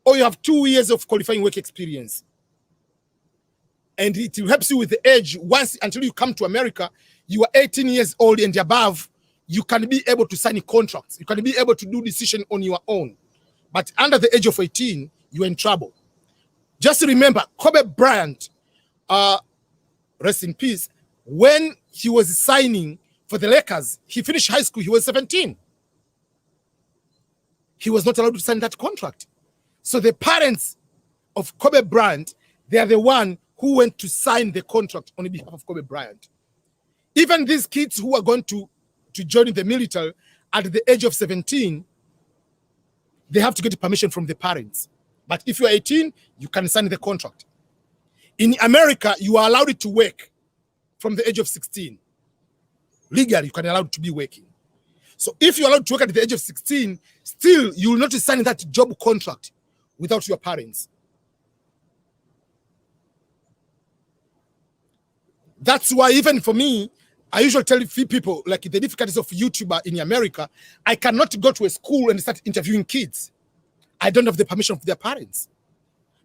or you have 2 years of qualifying work experience. And it will help you with the age. Once until you come to America, you are 18 years old and above, you can be able to sign contracts. You can be able to do decision on your own. But under the age of 18, you're in trouble. Just remember, Kobe Bryant, rest in peace, when he was signing for the Lakers, he finished high school, he was 17. He was not allowed to sign that contract. So the parents of Kobe Bryant, they are the one who went to sign the contract on behalf of Kobe Bryant. Even these kids who are going to join the military at the age of 17, they have to get permission from the parents. But if you are 18, you can sign the contract. In America, you are allowed to work from the age of 16. Legally, you can allow to be working. So if you're allowed to work at the age of 16, still you will not sign that job contract without your parents. That's why even for me, I usually tell people, like the difficulties of YouTuber in America, I cannot go to a school and start interviewing kids. I don't have the permission of their parents.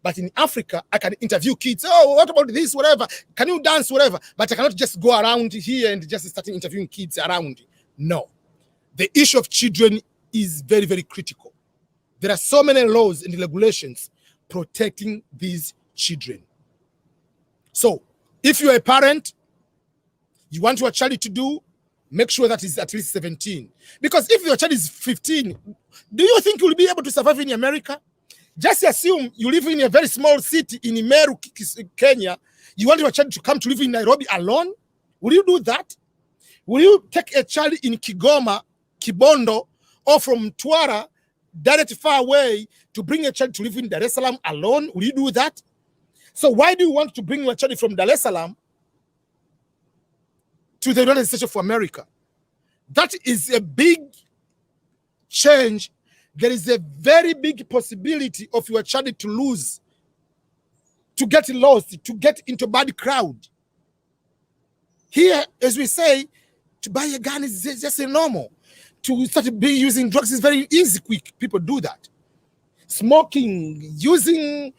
But in Africa, I can interview kids. Oh, what about this, whatever? Can you dance, whatever? But I cannot just go around here and just start interviewing kids around. No. The issue of children is very, very critical. There are so many laws and regulations protecting these children. So, if you're a parent, you want your child to do, make sure that is at least 17. Because if your child is 15, do you think you'll be able to survive in America? Just assume you live in a very small city in Meru, Kenya. You want your child to come to live in Nairobi alone? Will you do that? Will you take a child in Kigoma, Kibondo, or from Twara, direct far away, to bring a child to live in Dar es Salaam alone? Will you do that? So why do you want to bring your child from Dar es Salaam to the United States of America? That is a big change. There is a very big possibility of your child to lose, to get lost, to get into a bad crowd. Here, as we say, to buy a gun is just a normal. To start using drugs is very easy, quick. People do that. Smoking, using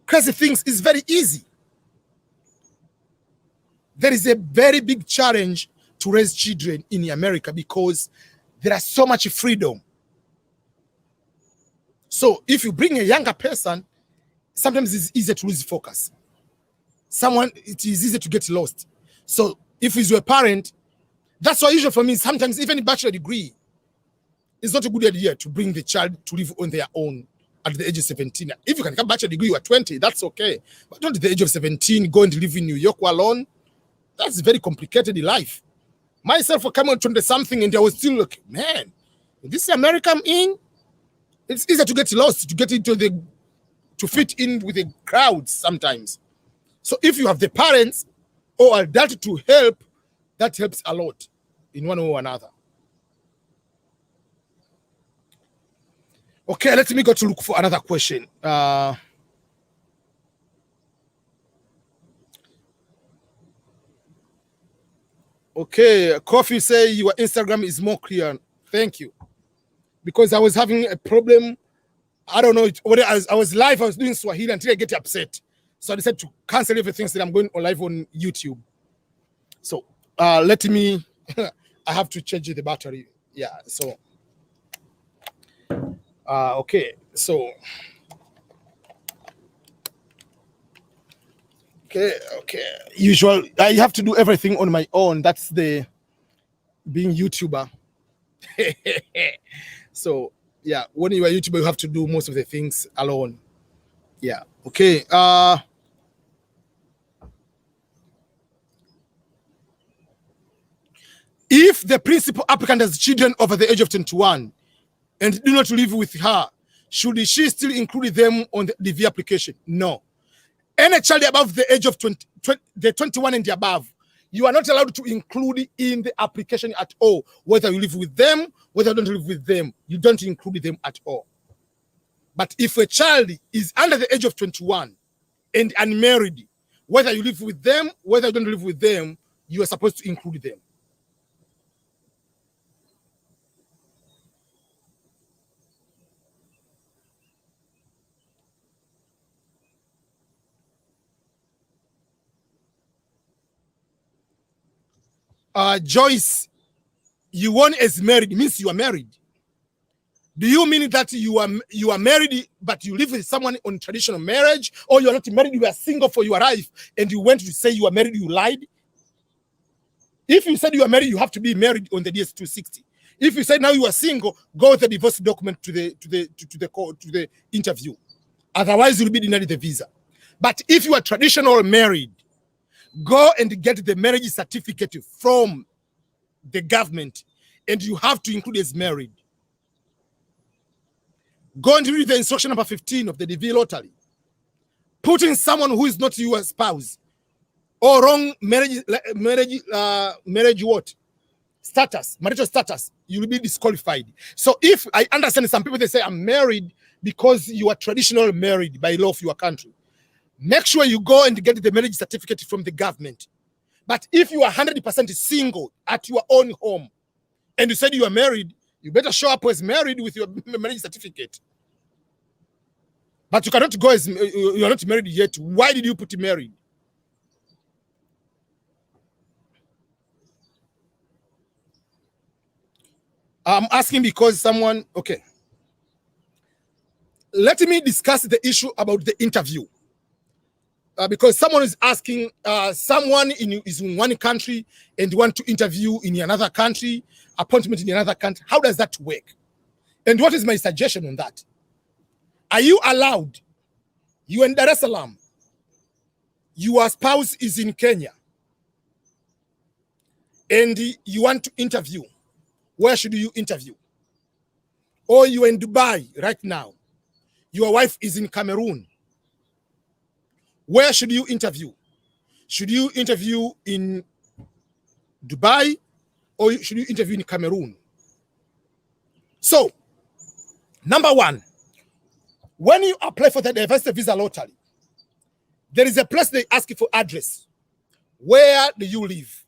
crazy things is very easy. There is a very big challenge to raise children in America because there is so much freedom. So if you bring a younger person, sometimes it's easier to lose focus. It is easier to get lost. So if it's your parent, that's why usually for me, sometimes even a bachelor degree is not a good idea to bring the child to live on their own at the age of 17. If you can get a bachelor degree, you are 20, that's okay. But not at the age of 17, go and live in New York alone. That's very complicated in life. Myself, for coming on 20-something, and I was still like, man, this is America I'm in. It's easier to get lost, to get to fit in with the crowds sometimes. So if you have the parents or adult to help, that helps a lot in one way or another. Okay, let me go to look for another question. Okay, Coffee say your Instagram is more clear. Thank you. Because I was having a problem. I don't know whether I was live, I was doing Swahili until I get upset. So I decided to cancel everything, so I'm going on live on YouTube. So let me, I have to change the battery. Yeah, so, okay, so, okay. Usual, I have to do everything on my own. That's the being YouTuber. So, yeah, when you are a YouTuber, you have to do most of the things alone. Yeah, okay. If the principal applicant has children over the age of 21 and do not live with her, should she still include them on the DV application? No. Any child above the age of 21 and above, you are not allowed to include in the application at all. Whether you live with them, whether you don't live with them, you don't include them at all. But if a child is under the age of 21 and unmarried, whether you live with them, whether you don't live with them, you are supposed to include them. Joyce, you won as married means you are married. Do you mean that you are married but you live with someone on traditional marriage, or you are not married, you are single for your life and you went to say you are married, you lied? If you said you are married, you have to be married on the DS-260. If you say now you are single, go with the divorce document to the interview. Otherwise, you'll be denied the visa. But if you are traditional married, go and get the marriage certificate from the government, and you have to include as married. Go and read the instruction number 15 of the DV lottery. Putting someone who is not your spouse or wrong marriage what? Status, marital status, you will be disqualified. So if I understand some people, they say I'm married because you are traditional married by law of your country. Make sure you go and get the marriage certificate from the government. But if you are 100% single at your own home and you said you are married, you better show up as married with your marriage certificate. But you cannot go as you are not married yet. Why did you put married? I'm asking because someone, okay. Let me discuss the issue about the interview. Because someone is asking, someone is in one country and want to interview in another country, appointment in another country. How does that work? And what is my suggestion on that? Are you allowed? You in Dar es Salaam. Your spouse is in Kenya. And you want to interview. Where should you interview? Or you are in Dubai right now. Your wife is in Cameroon. Where should you interview? Should you interview in Dubai or should you interview in Cameroon? So, number one, when you apply for the diversity visa lottery, there is a place they ask you for address. Where do you live?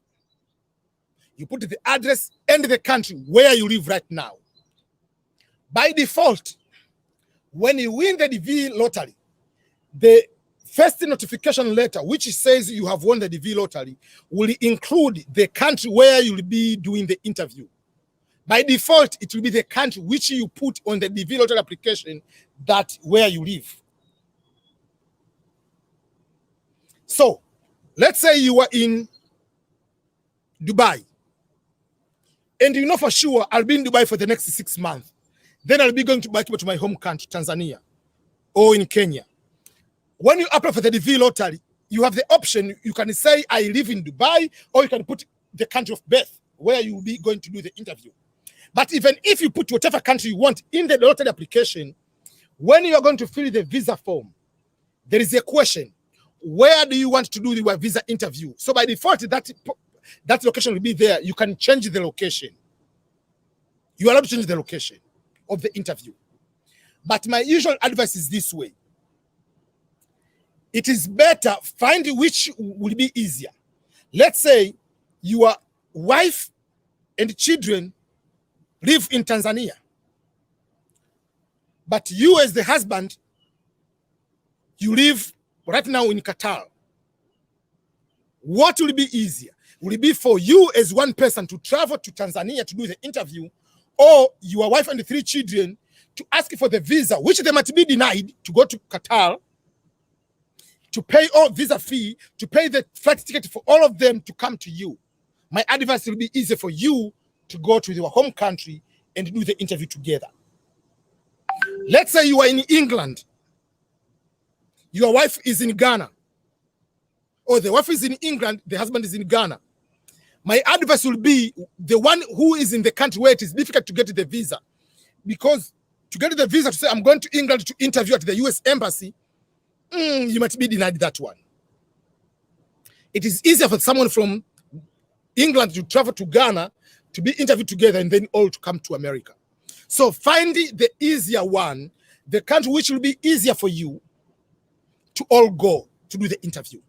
You put the address and the country where you live right now. By default, when you win the DV lottery, the first notification letter, which says you have won the DV lottery, will include the country where you'll be doing the interview. By default, it will be the country which you put on the DV lottery application, that where you live. So, let's say you are in Dubai, and you know for sure I'll be in Dubai for the next 6 months. Then I'll be going to back to my home country, Tanzania, or in Kenya. When you apply for the DV lottery, you have the option. You can say, I live in Dubai, or you can put the country of birth where you will be going to do the interview. But even if you put whatever country you want in the lottery application, when you are going to fill the visa form, there is a question. Where do you want to do your visa interview? So by default, that location will be there. You can change the location. You are allowed to change the location of the interview. But my usual advice is this way. It is better find which will be easier. Let's say your wife and children live in Tanzania, but you as the husband, you live right now in Qatar. What will be easier? Will it be for you as one person to travel to Tanzania to do the interview, or your wife and the 3 children to ask for the visa, which they might be denied, to go to Qatar, to pay all visa fee, to pay the flight ticket for all of them to come to you? My advice will be easier for you to go to your home country and do the interview together. Let's say you are in England. Your wife is in Ghana. Or the wife is in England, the husband is in Ghana. My advice will be the one who is in the country where it is difficult to get the visa. Because to get the visa to say, I'm going to England to interview at the US Embassy, you might be denied that one. It is easier for someone from England to travel to Ghana to be interviewed together and then all to come to America. So find the easier one, the country which will be easier for you to all go to do the interview.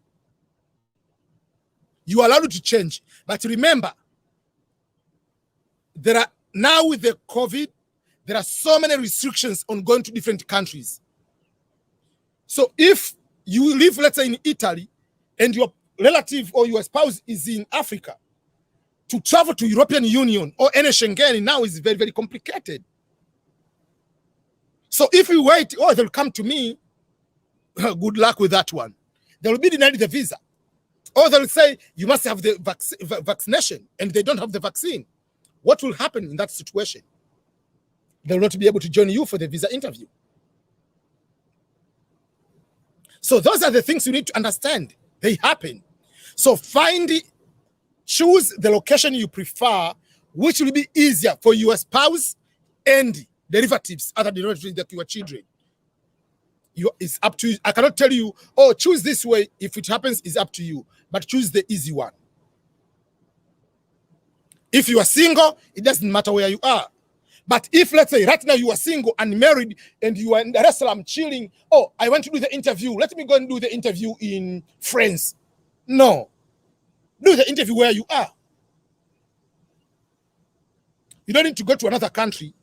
You are allowed to change. But remember, there are now with the COVID, there are so many restrictions on going to different countries. So if you live, let's say, in Italy, and your relative or your spouse is in Africa, to travel to European Union or any Schengen now is very, very complicated. So if you wait, oh, they'll come to me, good luck with that one. They will be denied the visa. Or they'll say, you must have the vaccination, and they don't have the vaccine. What will happen in that situation? They will not be able to join you for the visa interview. So those are the things you need to understand. They happen. So choose the location you prefer, which will be easier for your spouse and derivatives, other derivatives like your children. It's up to you. I cannot tell you, oh, choose this way. If it happens, it's up to you. But choose the easy one. If you are single, it doesn't matter where you are. But if, let's say, right now you are single and married and you are in Dar es Salaam chilling, oh, I want to do the interview. Let me go and do the interview in France. No. Do the interview where you are. You don't need to go to another country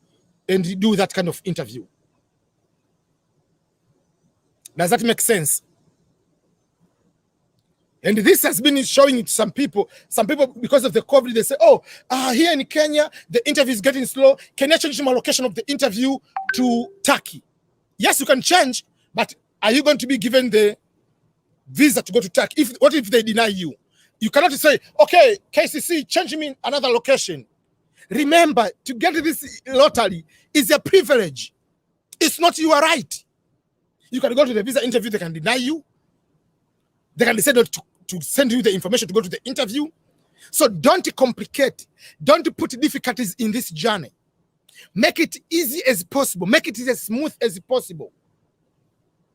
and do that kind of interview. Does that make sense? And this has been showing it to some people. Some people, because of the COVID, they say, oh, here in Kenya, the interview is getting slow. Can I change my location of the interview to Turkey? Yes, you can change, but are you going to be given the visa to go to Turkey? What if they deny you? You cannot say, okay, KCC, change me another location. Remember, to get this lottery is a privilege. It's not your right. You can go to the visa interview, they can deny you. They can decide not to send you the information to go to the interview. So don't complicate. Don't put difficulties in this journey. Make it easy as possible. Make it as smooth as possible.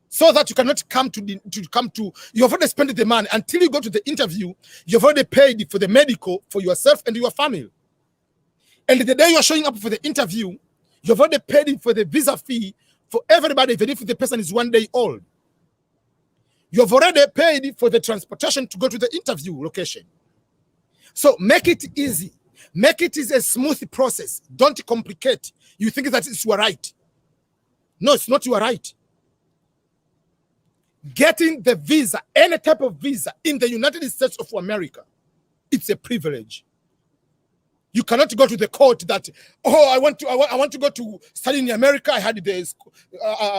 So that you cannot come to, you have already spent the money. Until you go to the interview, you've already paid for the medical for yourself and your family. And the day you're showing up for the interview, you've already paid for the visa fee for everybody, even if the person is 1 day old. You've already paid for the transportation to go to the interview location. So make it easy. Make it a smooth process. Don't complicate. You think that it's your right. No, it's not your right. Getting the visa, any type of visa in the United States of America, it's a privilege. You cannot go to the court that, oh, I want to go to study in America. I had the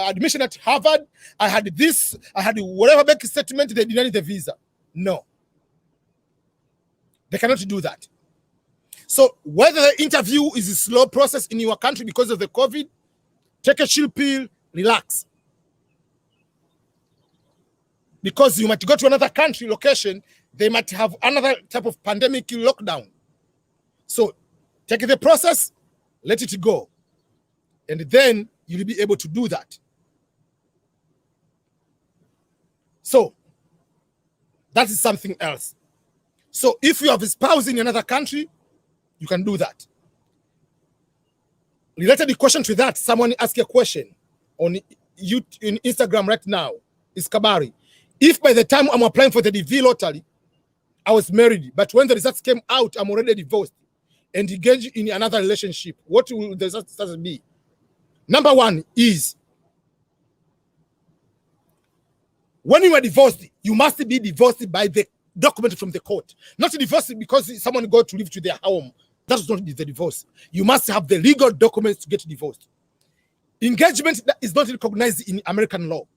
admission at Harvard. I had this. I had whatever bank statement. They denied the visa. No. They cannot do that. So whether the interview is a slow process in your country because of the COVID, take a chill pill, relax. Because you might go to another country location, they might have another type of pandemic lockdown. So take the process, let it go. And then you'll be able to do that. So that is something else. So if you have a spouse in another country, you can do that. Related question to that, someone asked a question on Instagram right now. Is Kabari. If by the time I'm applying for the DV lottery, I was married, but when the results came out, I'm already divorced and engaged in another relationship, what will the status be? Number one is, when you are divorced, you must be divorced by the document from the court. Not divorced because someone got to live to their home. That's not the divorce. You must have the legal documents to get divorced. Engagement is not recognized in American law.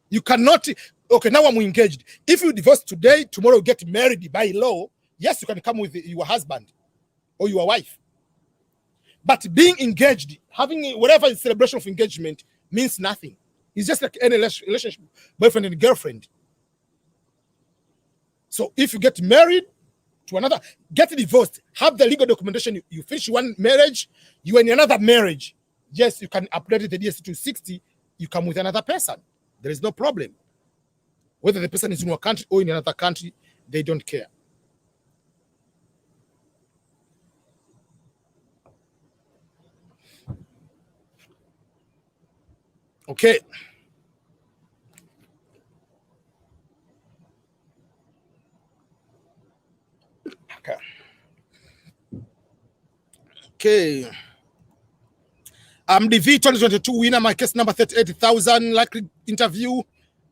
You cannot, okay, now I'm engaged. If you divorce today, tomorrow you get married by law, yes, you can come with your husband or your wife. But being engaged, having whatever celebration of engagement means nothing. It's just like any relationship, boyfriend and girlfriend. So if you get married to another, get divorced, have the legal documentation, you finish one marriage, you are in another marriage. Yes, you can update the DS to 60, you come with another person. There is no problem. Whether the person is in your country or in another country, they don't care. Okay. Okay. I'm the V 2022 winner, my case number 38,000, likely interview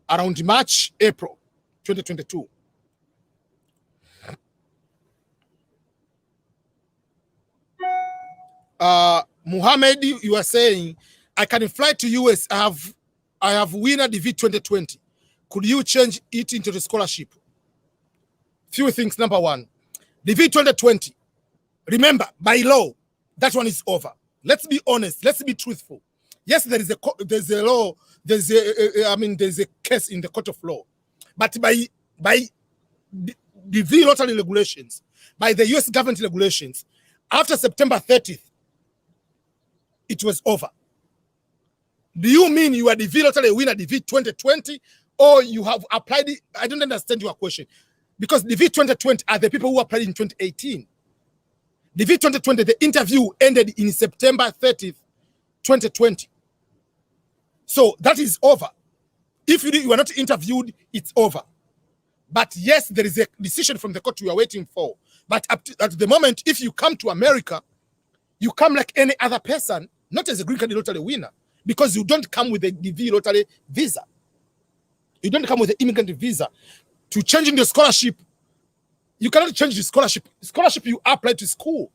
around March, April 2022. Muhammad, you are saying, I can fly to US. I have winner the V 2020. Could you change it into the scholarship? Few things. Number one, the V 2020. Remember, by law, that one is over. Let's be honest. Let's be truthful. Yes, there's a law. There's a case in the court of law, but by the V lottery regulations, by the US government regulations, after September 30th, it was over. Do you mean you are the V lottery winner, the V 2020, or you have applied it? I don't understand your question, because the V 2020 are the people who applied in 2018. The V 2020, the interview ended in September 30th, 2020. So that is over. If you are not interviewed, it's over. But yes, there is a decision from the court we are waiting for. But at the moment, if you come to America, you come like any other person, not as a green card lottery winner, because you don't come with the DV lottery visa. You don't come with the immigrant visa. To changing the scholarship, you cannot change the scholarship. Scholarship, you apply to school.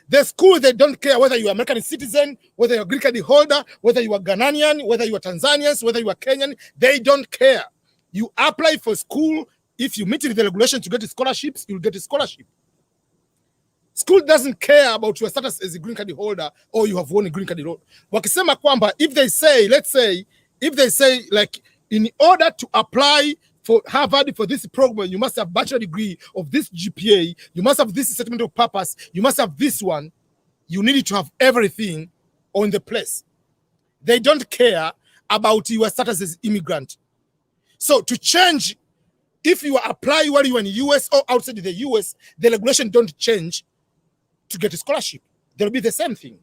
The school, they don't care whether you are American citizen, whether you're a green card holder, whether you are Ghanaian, whether you are Tanzanians, whether you are Kenyan. They don't care. You apply for school. If you meet the regulation to get scholarships, you'll get a scholarship. School doesn't care about your status as a green card holder or you have won a green card holder. Wakisema kwamba, if they say, let's say, if they say, like, in order to apply for Harvard for this program, you must have bachelor degree of this GPA, you must have this statement of purpose, you must have this one, you need to have everything on the place. They don't care about your status as immigrant. So to change, if you apply while you are in the US or outside the US, the regulation don't change. to get a scholarship. There'll be the same thing.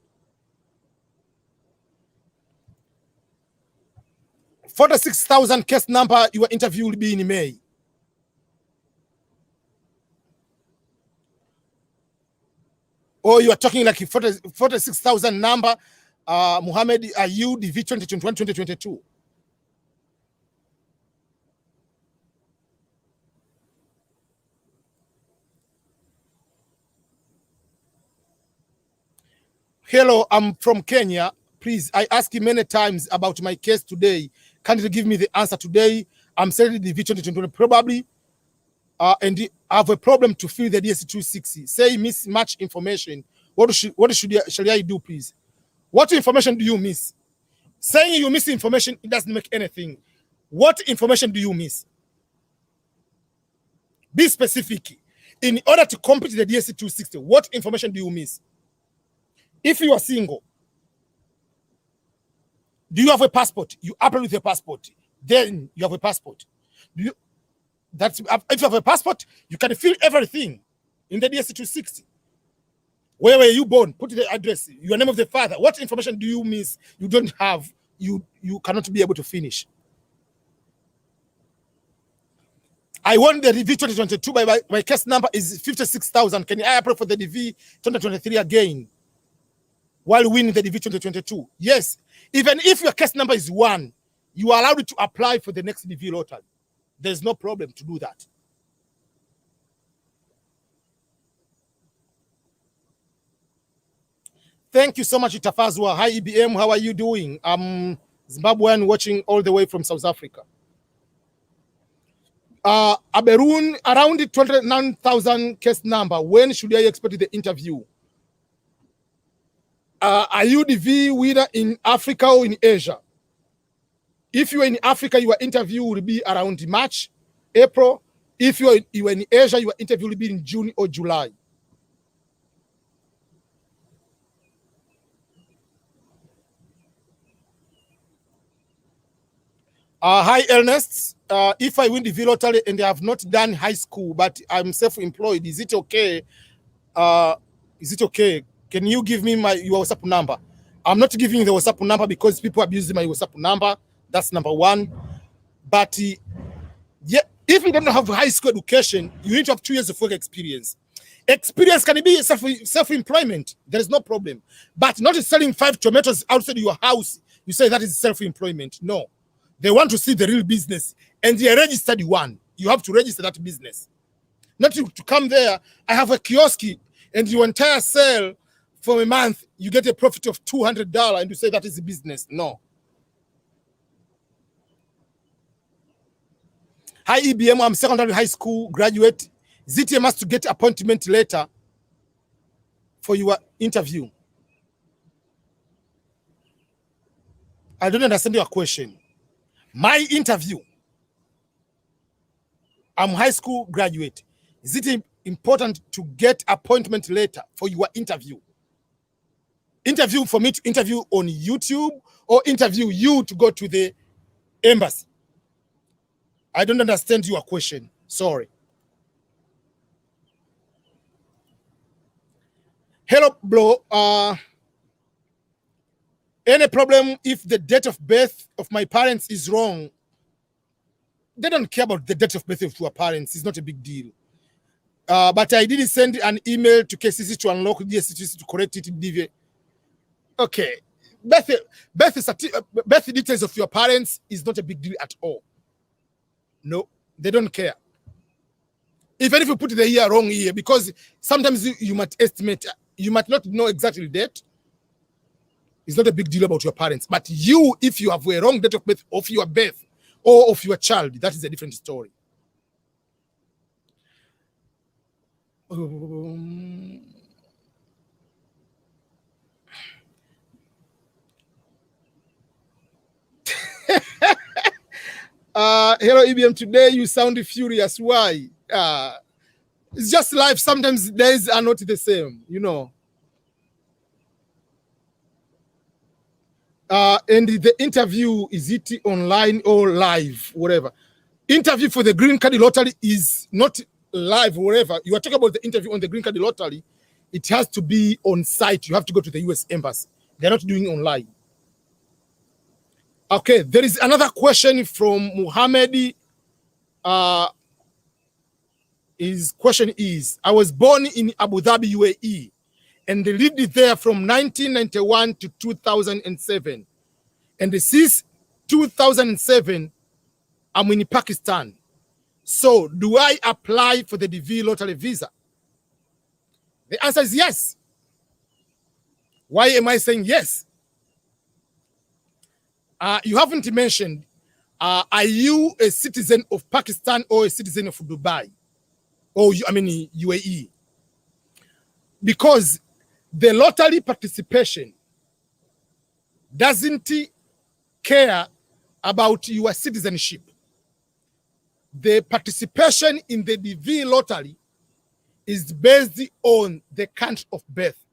46,000 case number, your interview will be in May. Or you are talking like 46,000 number, Muhammad Ayub, DV 2021-2022. Hello, I'm from Kenya. Please, I asked you many times about my case today. Can you give me the answer today? I'm sending the DV 2020 probably, and I have a problem to fill the DSC 260. Say miss much information. What shall I do, please? What information do you miss? Saying you miss information, it doesn't make anything. What information do you miss? Be specific. In order to complete the DSC 260, what information do you miss? If you are single, do you have a passport? You apply with a passport. Then you have a passport. If you have a passport, you can fill everything in the DSC 260. Where were you born? Put the address, your name of the father. What information do you miss? You don't have. You cannot be able to finish. I won the DV 2022 by my case number is 56,000. Can I apply for the DV 2023 again while winning the DV 2022? Yes. Even if your case number is 1, you are allowed to apply for the next DV lottery. There's no problem to do that. Thank you so much, Itafazwa. Hi, EBM. How are you doing? I'm Zimbabwean watching all the way from South Africa. Aberun, around the 29,000 case number. When should I expect the interview? Are you the V winner in Africa or in Asia? If you are in Africa, your interview will be around March, April. If you are in Asia, your interview will be in June or July. Hi, Ernest. If I win the V lottery and I have not done high school, but I'm self-employed, is it okay? Is it okay? Can you give me your WhatsApp number? I'm not giving you the WhatsApp number because people abuse my WhatsApp number. That's number one. But yeah, if you don't have high school education, you need to have 2 years of work experience. Experience can be self-employment. There is no problem. But not selling 5 tomatoes outside your house, you say that is self-employment. No. They want to see the real business. And the registered one, you have to register that business. Not to come there, I have a kiosk, and your entire sale for a month, you get a profit of $200, and you say that is a business. No. Hi, EBM, I'm secondary high school graduate. ZTM has to get appointment letter for your interview. I don't understand your question. My interview, I'm high school graduate. Is it important to get appointment letter for your interview? Interview for me to interview on YouTube or interview you to go to the embassy? I don't understand your question. Sorry. Hello, bro. Any problem if the date of birth of my parents is wrong? They don't care about the date of birth of your parents. It's not a big deal. But I did send an email to KCC to unlock DSC to correct it in DV. Okay. Birth details of your parents is not a big deal at all. No, they don't care. Even if you put the year wrong here, because sometimes you might estimate, you might not know exactly the date. It's not a big deal about your parents. But you, if you have a wrong date of birth of your birth or of your child, that is a different story. Hello, EBM. Today you sound furious. Why? It's just life. Sometimes days are not the same, you know. And the interview, is it online or live, whatever? Interview for the green card lottery is not live, whatever. You are talking about the interview on the green card lottery. it has to be on site. You have to go to the US Embassy. They're not doing online. Okay, there is another question from Muhammad. His question is, I was born in Abu Dhabi, UAE, and lived there from 1991 to 2007. And since 2007, I'm in Pakistan. So do I apply for the DV lottery visa? The answer is yes. Why am I saying yes? You haven't mentioned, are you a citizen of Pakistan or a citizen of Dubai? Or UAE? Because the lottery participation doesn't care about your citizenship. The participation in the DV lottery is based on the country of birth.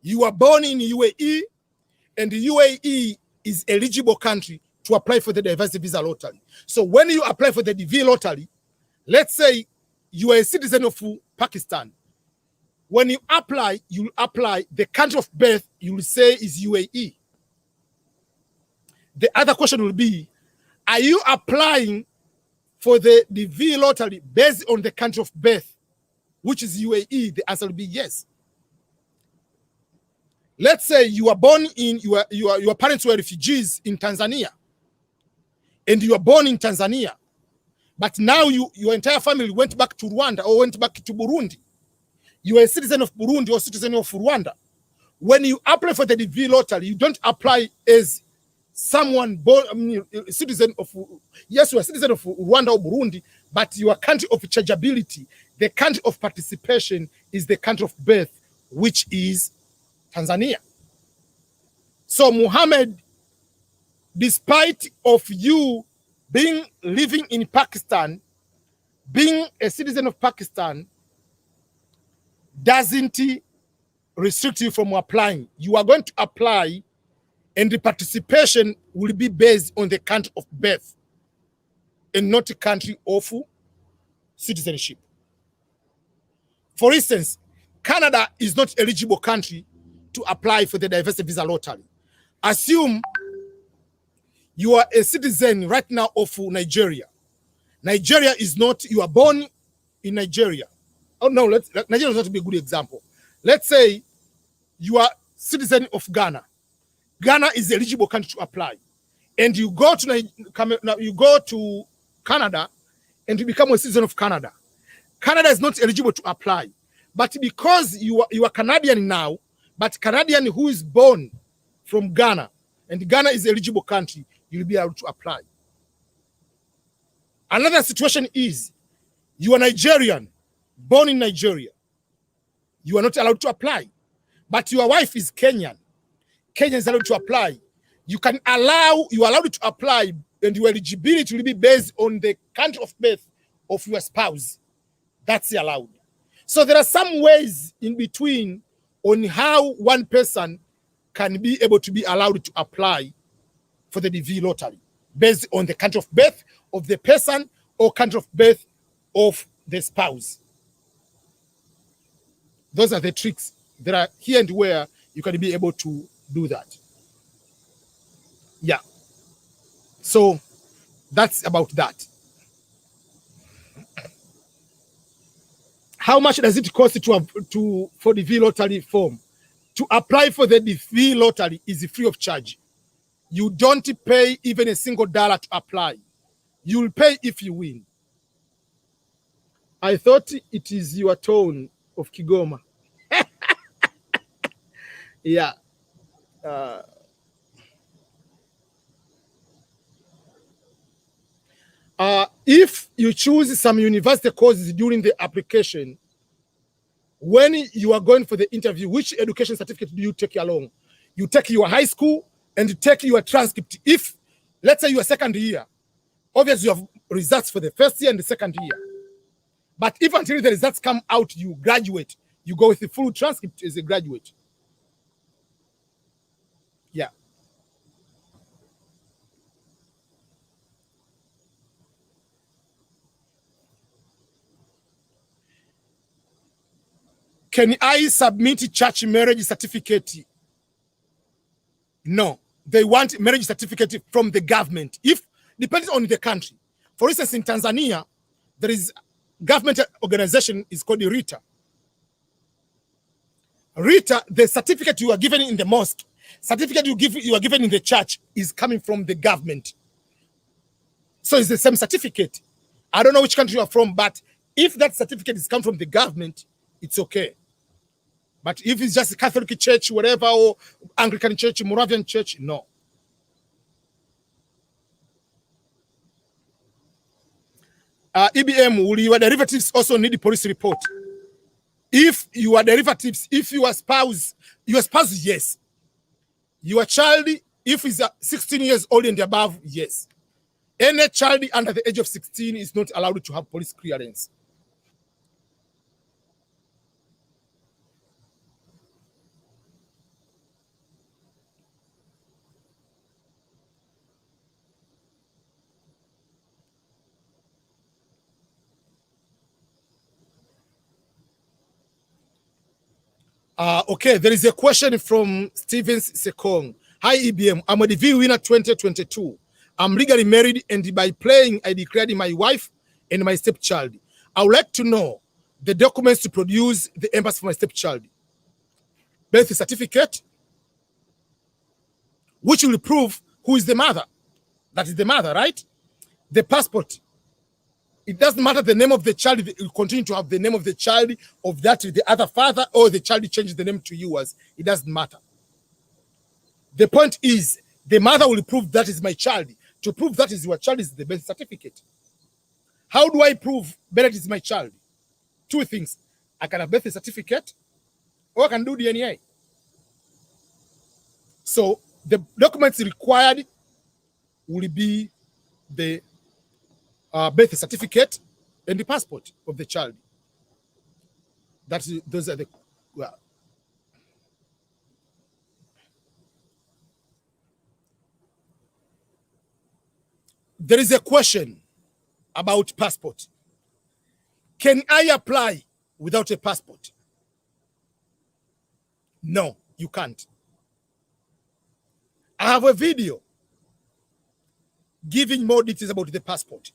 You are born in UAE, and the UAE is eligible country to apply for the diversity visa lottery. So when you apply for the DV lottery, let's say you are a citizen of Pakistan. When you apply the country of birth, you will say is UAE. The other question will be, are you applying for the DV lottery based on the country of birth, which is UAE? The answer will be yes. Let's say you are born in, your parents were refugees in Tanzania, and you are born in Tanzania, but now your entire family went back to Rwanda or went back to Burundi. You are a citizen of Burundi or citizen of Rwanda. When you apply for the DV lottery, you don't apply as someone born, citizen of, yes, you are a citizen of Rwanda or Burundi, but your country of chargeability, the country of participation is the country of birth, which is Tanzania. So Muhammad, despite of you living in Pakistan, being a citizen of Pakistan, doesn't restrict you from applying. You are going to apply, and the participation will be based on the country of birth and not the country of citizenship. For instance, Canada is not eligible country to apply for the diversity visa lottery. Assume you are a citizen right now of Nigeria. Nigeria is not, you are born in Nigeria. Oh no, Nigeria is not to be a good example. Let's say you are citizen of Ghana. Ghana is the eligible country to apply. And you go to Canada and you become a citizen of Canada. Canada is not eligible to apply. But because you are Canadian now, but Canadian who is born from Ghana, and Ghana is eligible country, you'll be able to apply. Another situation is you are Nigerian, born in Nigeria. You are not allowed to apply. But your wife is Kenyan. Kenya is allowed to apply. You are allowed to apply, and your eligibility will be based on the country of birth of your spouse. That's allowed. So there are some ways in between on how one person can be able to be allowed to apply for the DV lottery based on the country of birth of the person or country of birth of the spouse. Those are the tricks that are here and where you can be able to do that. Yeah. So that's about that. How much does it cost for the DV lottery form? To apply for the DV lottery is free of charge. You don't pay even a single dollar to apply. You'll pay if you win. I thought it is your tone of Kigoma. Yeah. If you choose some university courses during the application, when you are going for the interview, which education certificate do you take along? You take your high school and you take your transcript. If, let's say, you are second year, obviously you have results for the first year and the second year. But if until the results come out, you graduate, you go with the full transcript as a graduate. Yeah. Can I submit church marriage certificate? No. They want marriage certificate from the government. If depends on the country. For instance, in Tanzania, there is government organization is called RITA. RITA, the certificate you are given in the mosque, certificate you are given in the church is coming from the government. So it's the same certificate. I don't know which country you are from, but if that certificate is come from the government, it's okay. But if it's just a Catholic church, whatever, or Anglican church, Moravian church, no. EBM, will your derivatives also need a police report? If you are derivatives, if your spouse, yes. Your child, if he's 16 years old and above, yes. Any child under the age of 16 is not allowed to have police clearance. Okay, there is a question from Stevens Sekong. Hi, EBM. I'm a DV winner 2022. I'm legally married, and by playing, I declared my wife and my stepchild. I would like to know the documents to produce the embassy for my stepchild. Birth certificate, which will prove who is the mother. That is the mother, right? The passport. It doesn't matter the name of the child. It will continue to have the name of the child of that the other father, or the child changes the name to yours. It doesn't matter. The point is, the mother will prove that is my child. To prove that is your child is the birth certificate. How do I prove that it is my child? Two things. I can have birth certificate, or I can do DNA. So the documents required will be the birth certificate and the passport of the child. Those are the. Well, there is a question about passport. Can I apply without a passport? No, you can't. I have a video giving more details about the passport.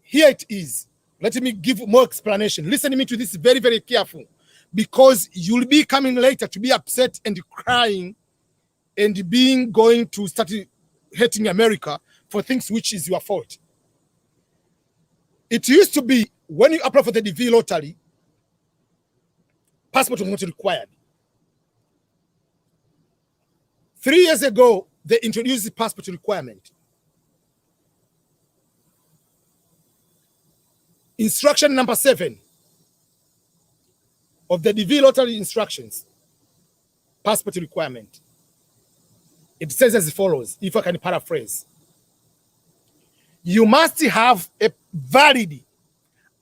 Here it is. Let me give more explanation. Listen to me to this very, very careful, because you'll be coming later to be upset and crying and going to start hating America for things which is your fault. It used to be when you apply for the DV lottery, passport was not required. 3 years ago, they introduced the passport requirement. Instruction number 7 of the DV lottery instructions, passport requirement. It says as follows, if I can paraphrase. You must have a valid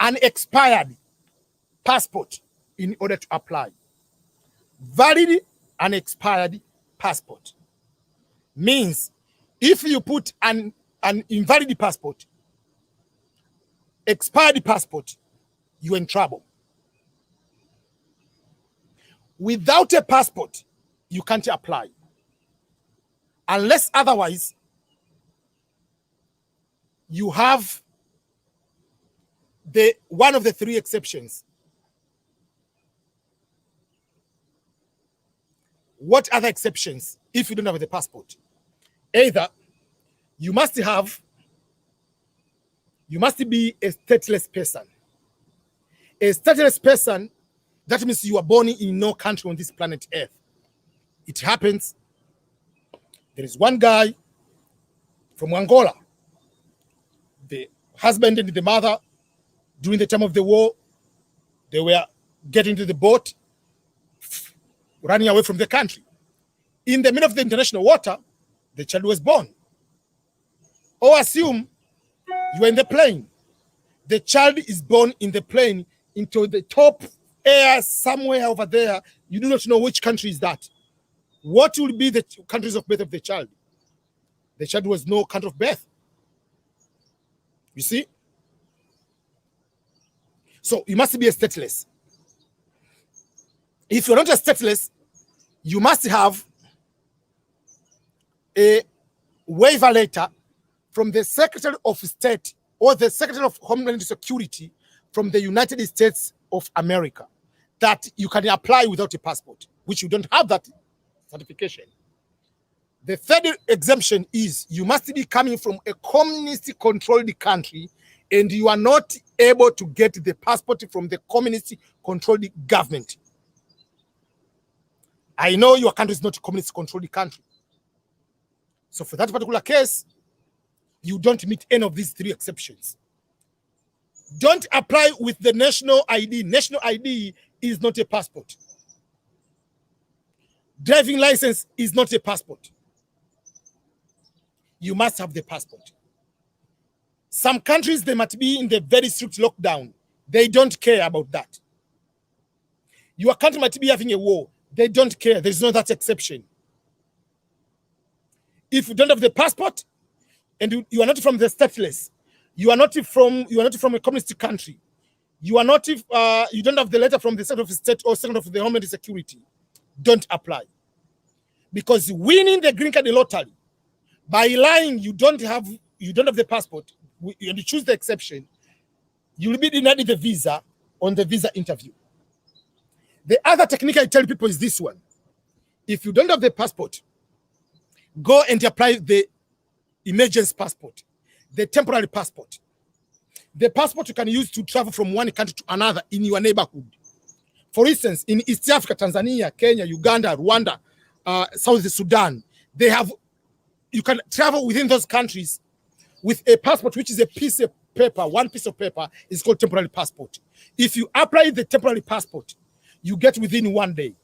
and expired passport in order to apply. Valid and expired passport means if you put an invalid passport, expired passport, you're in trouble. Without a passport, you can't apply. Unless otherwise, you have one of the 3 exceptions. What other exceptions if you don't have the passport? Either you must be a stateless person. A stateless person, that means you are born in no country on this planet Earth. It happens. There is one guy from Angola. The husband and the mother, during the time of the war, they were getting into the boat, running away from the country. In the middle of the international water, the child was born. Or assume you are in the plane. The child is born in the plane into the top air somewhere over there. You do not know which country is that. What will be the countries of birth of the child? The child was no country of birth. You see? So you must be a stateless. If you're not a stateless, you must have a waiver letter from the Secretary of State or the Secretary of Homeland Security from the United States of America that you can apply without a passport, which you don't have that certification. The third exemption is you must be coming from a communist-controlled country and you are not able to get the passport from the communist-controlled government. I know your country is not a communist-controlled country. So for that particular case, you don't meet any of these three exceptions. Don't apply with the national ID. National ID is not a passport. Driving license is not a passport. You must have the passport. Some countries, they might be in the very strict lockdown. They don't care about that. Your country might be having a war. They don't care. There's no that exception. If you don't have the passport and you are not from the stateless, you are not from a communist country, you don't have the letter from the Secretary of State or Secretary of the Homeland Security, don't apply. Because winning the green card lottery, by lying, you don't have the passport, and you choose the exception, you will be denied the visa on the visa interview. The other technique I tell people is this one. If you don't have the passport, go and apply the emergency passport, the temporary passport. The passport you can use to travel from one country to another in your neighborhood. For instance, in East Africa, Tanzania, Kenya, Uganda, Rwanda, South Sudan, you can travel within those countries with a passport, which is a piece of paper. One piece of paper is called temporary passport. If you apply the temporary passport, you get within 1 day,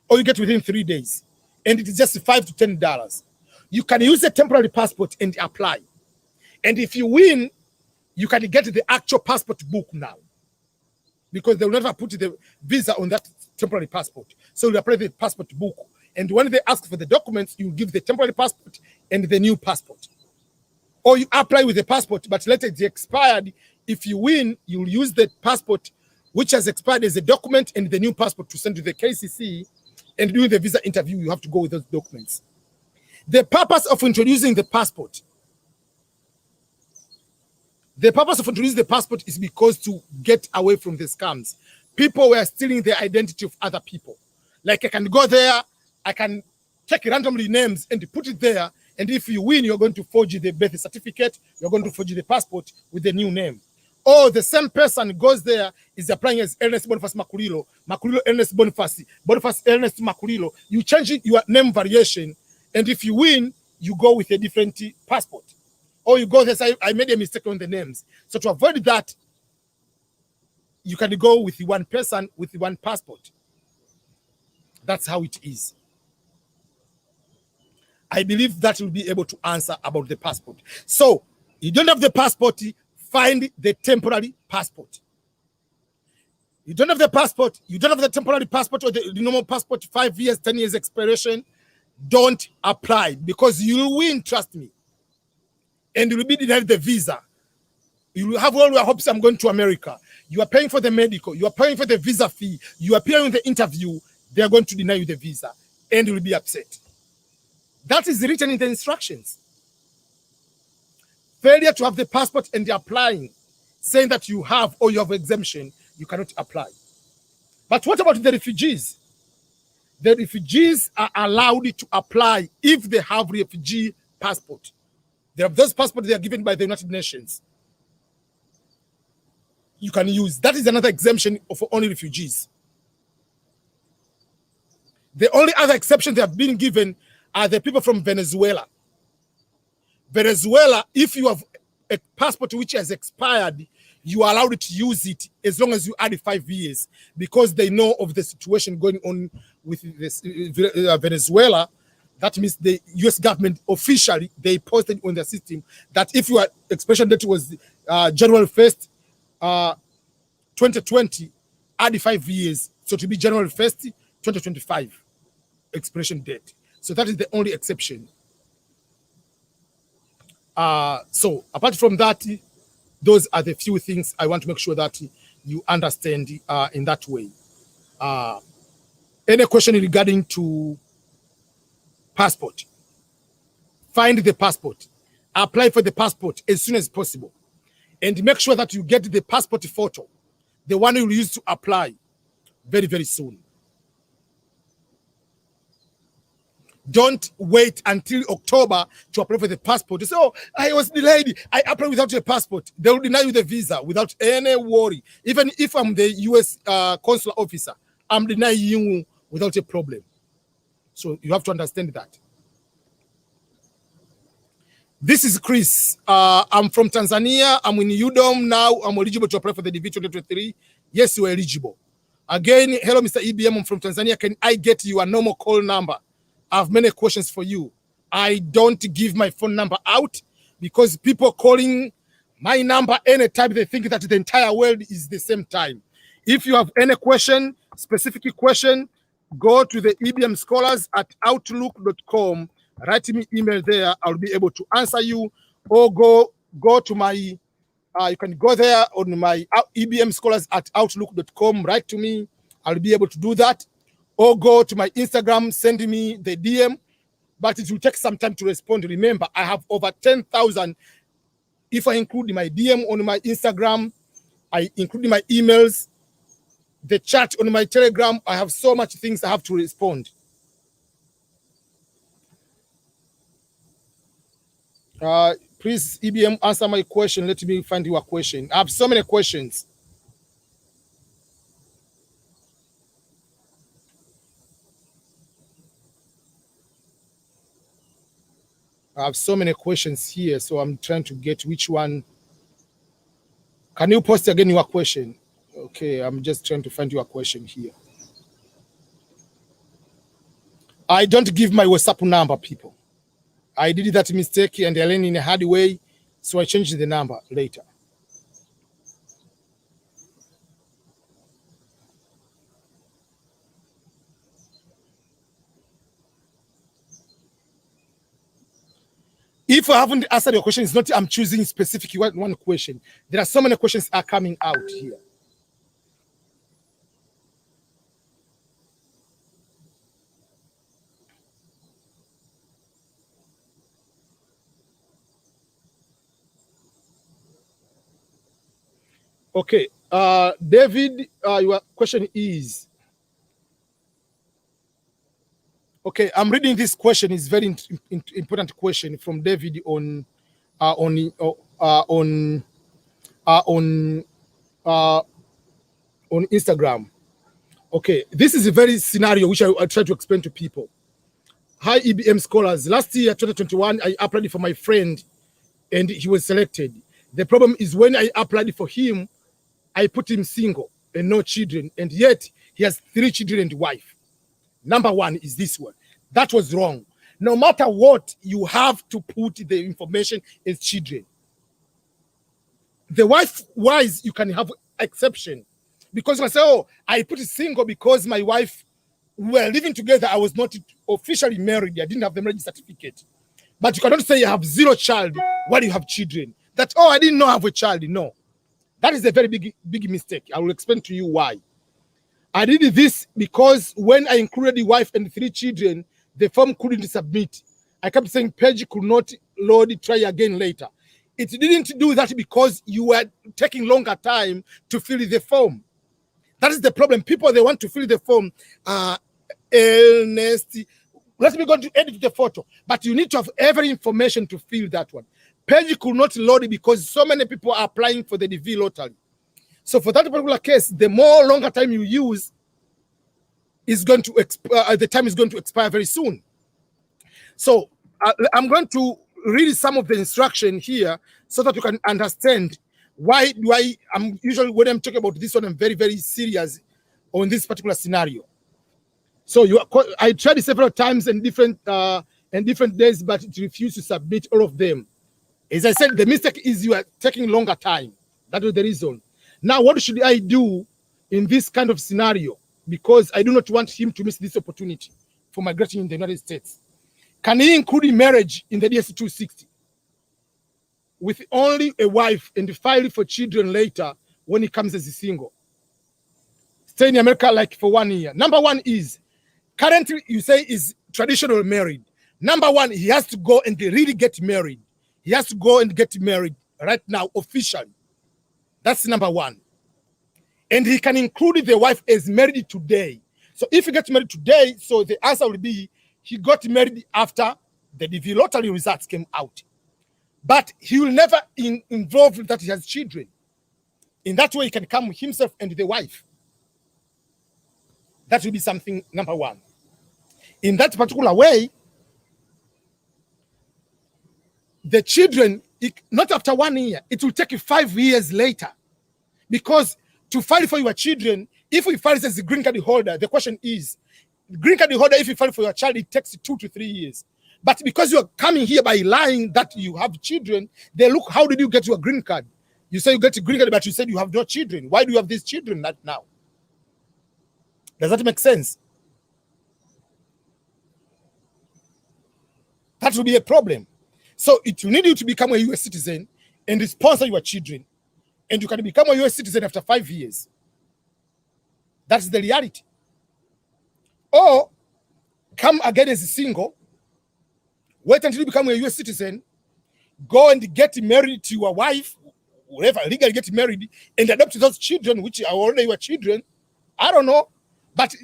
or you get within 3 days, and it is just $5 to $10. You can use a temporary passport and apply. And if you win, you can get the actual passport book now, because they will never put the visa on that temporary passport. So you apply the passport book. And when they ask for the documents, you give the temporary passport and the new passport. Or you apply with the passport, but later it's expired. If you win, you'll use the passport, which has expired, as a document, and the new passport to send to the KCC. And during the visa interview, you have to go with those documents. The purpose of introducing the passport is because to get away from the scams. People were stealing the identity of other people. Like, I can go there, I can take randomly names and put it there, and if you win, you're going to forge the birth certificate, you're going to forge the passport with the new name. Or the same person goes there, is applying as Ernest Boniface Makulilo, Makulilo Ernest Boniface, Boniface Ernest Makulilo. You change your name variation, and if you win, you go with a different passport. Or you go there, say, I made a mistake on the names. So to avoid that, you can go with one person with one passport. That's how it is. I believe that will be able to answer about the passport. So you don't have the passport, find the temporary passport. You don't have the passport, you don't have the temporary passport or the normal passport, 5 years, 10 years expiration, don't apply, because you'll win, trust me. And you'll be denied the visa. You will have all your hopes, I'm going to America. You are paying for the medical, you are paying for the visa fee, you are appearing in the interview, they are going to deny you the visa, and you will be upset. That is written in the instructions. Failure to have the passport and applying, saying that you have or you have exemption, you cannot apply. But what about the refugees? The refugees are allowed to apply if they have refugee passport. They have those passports, they are given by the United Nations. You can use. That is another exemption for only refugees. The only other exception they have been given are the people from Venezuela. Venezuela, if you have a passport which has expired, you are allowed to use it as long as you add 5 years, because they know of the situation going on with this, Venezuela. That means the US government officially, they posted on their system that if your expiration date was January 1st, 2020, add 5 years. So to be January 1st, 2025 expiration date. So that is the only exception. So apart from that, those are the few things I want to make sure that you understand in that way. Any question regarding to passport, find the passport, apply for the passport as soon as possible, and make sure that you get the passport photo, the one you will use to apply, very, very soon. Don't wait until October to apply for the passport. You say, oh, I was delayed. I applied without a passport. They will deny you the visa without any worry. Even if I'm the US consular officer, I'm denying you without a problem. So you have to understand that. This is Chris. I'm from Tanzania. I'm in UDOM now. I'm eligible to apply for the DV 2023. Yes, you are eligible. Again, hello, Mr. EBM. I'm from Tanzania. Can I get your normal call number? I have many questions for you. I don't give my phone number out because people calling my number anytime they think that the entire world is the same time. If you have any question, specific question, go to the EBM scholars at outlook.com. Write me email there. I'll be able to answer you, or go to my, you can go there on my EBM scholars at outlook.com. Write to me. I'll be able to do that. Or go to my Instagram, send me the DM, but it will take some time to respond. Remember, I have over 10,000. If I include my DM on my Instagram, I include my emails, the chat on my Telegram, I have so much things I have to respond. Please, EBM, answer my question. Let me find your question. I have so many questions. I have so many questions here, so I'm trying to get which one. Can you post again your question? Okay, I'm just trying to find your question here. I don't give my WhatsApp number, people. I did that mistake and I learned in a hard way, so I changed the number later. If I haven't answered your question, it's not I'm choosing specific one question. There are so many questions are coming out here. Okay, David, your question is, okay, I'm reading this question. It's very important question from David on Instagram. Okay, this is a very scenario which I try to explain to people. Hi, EBM scholars. Last year, 2021, I applied for my friend and he was selected. The problem is when I applied for him, I put him single and no children, and yet he has 3 children and wife. Number one is this one. That was wrong. No matter what, you have to put the information as children. The wife-wise, you can have exception. Because you can say, oh, I put it single because my wife, we were living together. I was not officially married. I didn't have the marriage certificate. But you cannot say you have 0 child while you have children. That, oh, I didn't know I have a child. No. That is a very big mistake. I will explain to you why. I did this because when I included the wife and 3 children, the form couldn't submit. I kept saying page could not load, try again later. It didn't do that because you were taking longer time to fill the form. That is the problem. People, they want to fill the form. Let me go to edit the photo. But you need to have every information to fill that one. Page could not load it because so many people are applying for the DV lottery. So for that particular case, the more longer time you use is going to the time is going to expire very soon. So I'm going to read some of the instruction here so that you can understand why I'm usually, when I'm talking about this one, I'm very, very serious on this particular scenario. So I tried it several times and different days, but it refused to submit all of them. As I said, the mistake is you are taking longer time. That was the reason. Now, what should I do in this kind of scenario? Because I do not want him to miss this opportunity for migrating in the United States. Can he include marriage in the DS-260 with only a wife and file for children later when he comes as a single? Stay in America like for 1 year. Number one is currently you say is traditional married. Number one, he has to go and really get married. He has to go and get married right now, officially. That's number one. And he can include the wife as married today. So if he gets married today, so the answer will be he got married after the DV lottery results came out. But he will never involve that he has children. In that way, he can come himself and the wife. That will be something number one. In that particular way, the children, not after 1 year, it will take you 5 years later. Because to file for your children, if we file as a green card holder, the question is, green card holder, if you file for your child, it takes 2 to 3 years. But because you're coming here by lying that you have children, they look, how did you get your green card? You say you get a green card, but you said you have no children. Why do you have these children right now? Does that make sense? That will be a problem. So it will need you to become a US citizen and sponsor your children. And you can become a US citizen after 5 years. That's the reality. Or come again as a single, wait until you become a US citizen, go and get married to your wife, whatever, legally get married, and adopt those children, which are already your children. I don't know. But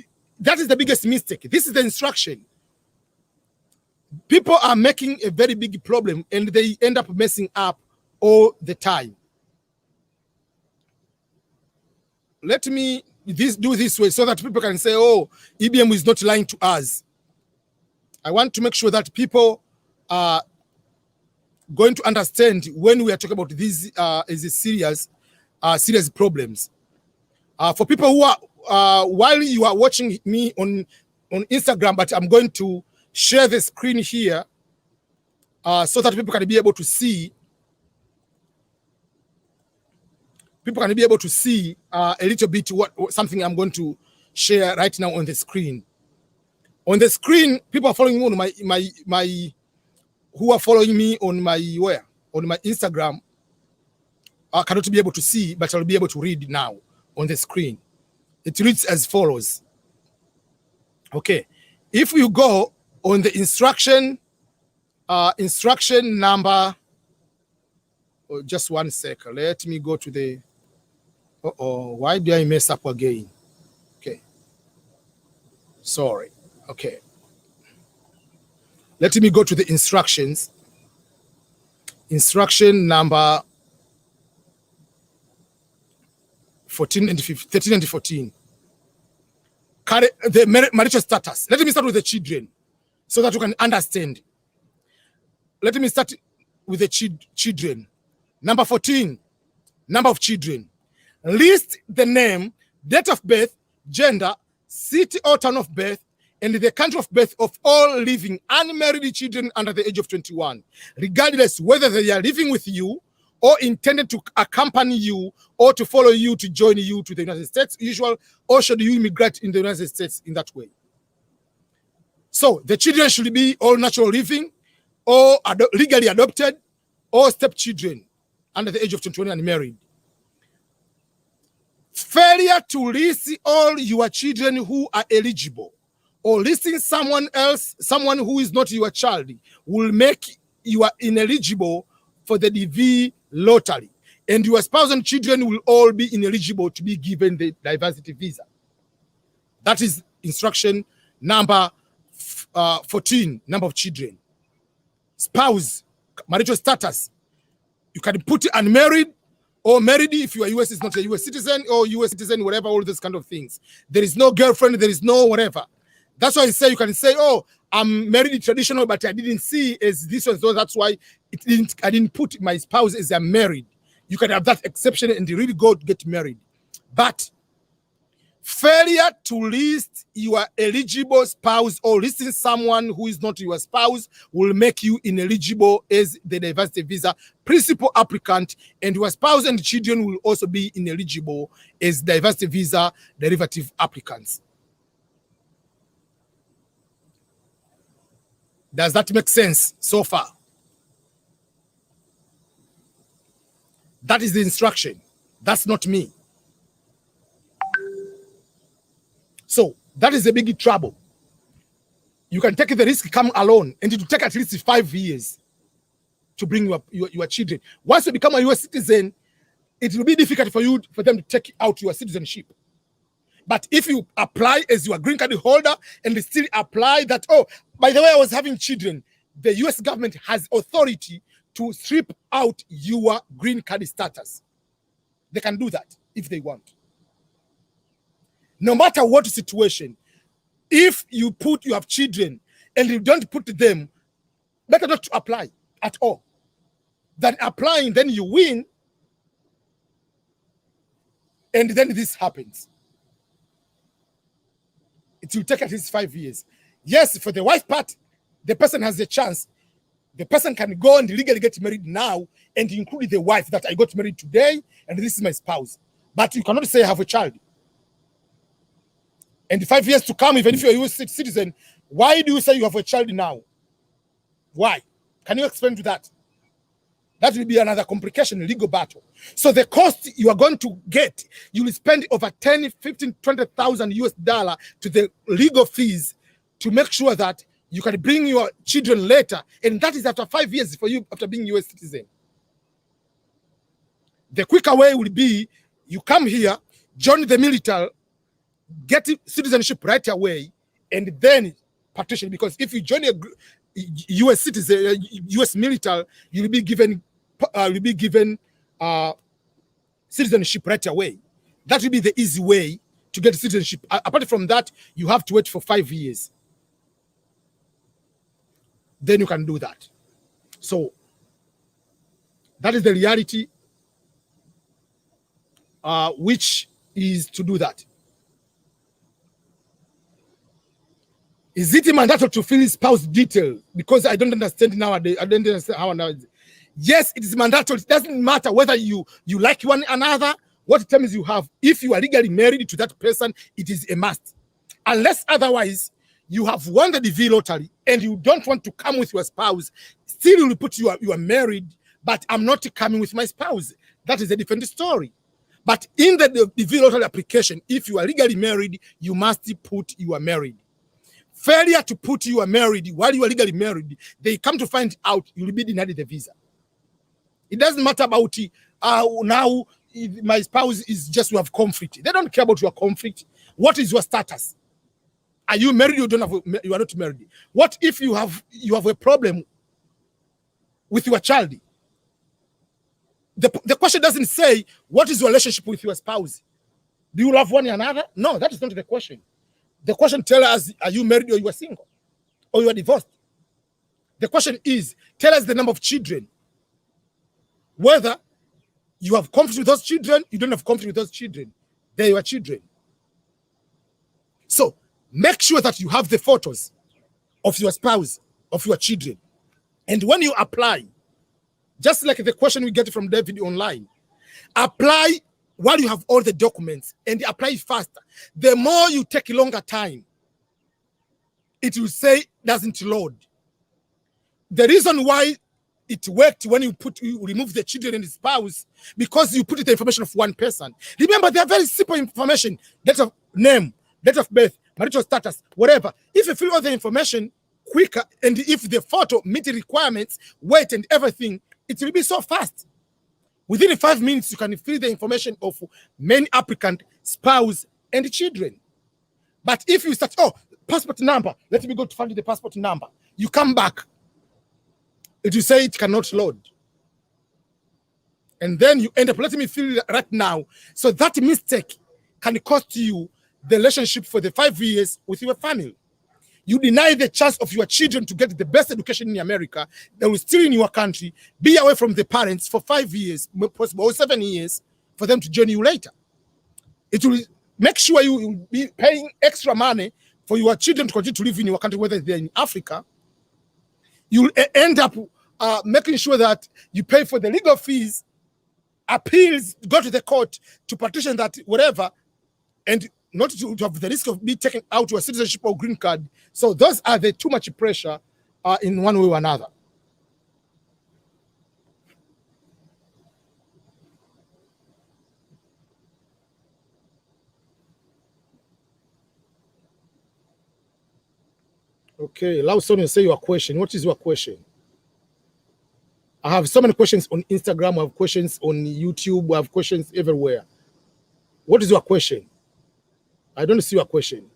that is the biggest mistake. This is the instruction. People are making a very big problem, and they end up messing up all the time. Let me do this way so that people can say, oh, EBM is not lying to us. I want to make sure that people are going to understand when we are talking about these as serious problems. For people who are, while you are watching me on Instagram, but I'm going to share the screen here so that people can be able to see. People can be able to see a little bit something I'm going to share right now on the screen. On the screen, people are following me on who are following me on my Instagram. I cannot be able to see, but I'll be able to read now on the screen. It reads as follows. Okay, if you go on the instruction number, oh, just 1 second. Let me go to the. Why did I mess up again? Okay, sorry. Okay, let me go to the instructions. Instruction number 13 and 14. The marital status. Let me start with the children so that you can understand. Let me start with the children. Number 14, number of children. List the name, date of birth, gender, city or town of birth, and the country of birth of all living unmarried children under the age of 21, regardless whether they are living with you or intended to accompany you or to follow you to join you to the United States, usual, or should you immigrate in the United States in that way. So the children should be all natural living or legally adopted or stepchildren under the age of 21 and married. Failure to list all your children who are eligible or listing someone else, someone who is not your child, will make you ineligible for the DV lottery. And your spouse and children will all be ineligible to be given the diversity visa. That is instruction number 14, number of children. Spouse, marital status. You can put unmarried or married if your US is not a US citizen or US citizen, whatever, all those kind of things. There is no girlfriend, there is no whatever. That's why I say you can say, oh, I'm married traditional, but I didn't see as this one, so that's why I didn't put my spouse as I'm married. You can have that exception and really go to get married. But failure to list your eligible spouse or listing someone who is not your spouse will make you ineligible as the diversity visa principal applicant, and your spouse and children will also be ineligible as diversity visa derivative applicants. Does that make sense so far? That is the instruction. That's not me. So that is a big trouble. You can take the risk, come alone, and it will take at least 5 years to bring your children. Once you become a US citizen, it will be difficult for them to take out your citizenship. But if you apply as your green card holder and still apply that, oh, by the way, I was having children, the US government has authority to strip out your green card status. They can do that if they want. No matter what situation, if you have children and you don't put them, better not to apply at all. Than applying, then you win, and then this happens. It will take at least 5 years. Yes, for the wife part, the person has a chance. The person can go and legally get married now and include the wife that I got married today, and this is my spouse. But you cannot say I have a child. And 5 years to come, even if you're a US citizen, why do you say you have a child now? Why? Can you explain to that? That will be another complication, legal battle. So the cost you are going to get, you will spend over 10, 15, 20,000 US dollar to the legal fees to make sure that you can bring your children later. And that is after 5 years for you after being US citizen. The quicker way will be you come here, join the military, get citizenship right away, and then partition. Because if you join a US citizen, US military, you'll be given citizenship right away. That will be the easy way to get citizenship. Apart from that, you have to wait for 5 years. Then you can do that. So that is the reality, which is to do that. Is it mandatory to fill spouse detail? Because I don't understand nowadays. I don't understand how nowadays. Yes, it is mandatory. It doesn't matter whether you like one another, what terms you have. If you are legally married to that person, it is a must. Unless otherwise, you have won the DV lottery and you don't want to come with your spouse, still you will put you are married, but I'm not coming with my spouse. That is a different story. But in the DV lottery application, if you are legally married, you must put you are married. Failure to put you are married while you are legally married, they come to find out you will be denied the visa. It doesn't matter about now my spouse is just you have conflict. They don't care about your conflict. What is your status? Are you married? You are not married. What if you have a problem with your child? The question doesn't say what is your relationship with your spouse. Do you love one another? No, that is not the question. The question tells us, are you married or you are single? Or you are divorced? The question is, tell us the number of children. Whether you have conflict with those children, you don't have conflict with those children. They are your children. So make sure that you have the photos of your spouse, of your children. And when you apply, just like the question we get from David online, apply while you have all the documents and apply faster. The more you take a longer time, it will say doesn't load. The reason why it worked when you remove the children and the spouse, because you put the information of one person. Remember, they are very simple information: date of name, date of birth, marital status, whatever. If you fill all the information quicker, and if the photo meet the requirements, weight and everything, it will be so fast. Within 5 minutes, you can fill the information of main applicant, spouse, and children. But if you start, oh, passport number, let me go to find the passport number. You come back, it will say it cannot load. And then you end up, let me fill it right now. So that mistake can cost you the relationship for the 5 years with your family. You deny the chance of your children to get the best education in America. They will still in your country, be away from the parents for 5 years, possible, or 7 years, for them to join you later. It will make sure you will be paying extra money for your children to continue to live in your country, whether they're in Africa. You'll end up making sure that you pay for the legal fees, appeals, go to the court to petition that whatever, and not to have the risk of being taken out your citizenship or green card. So those are the too much pressure in one way or another. Okay, Lawson, say your question. What is your question? I have so many questions on Instagram. I have questions on YouTube. I have questions everywhere. What is your question? I don't see your question.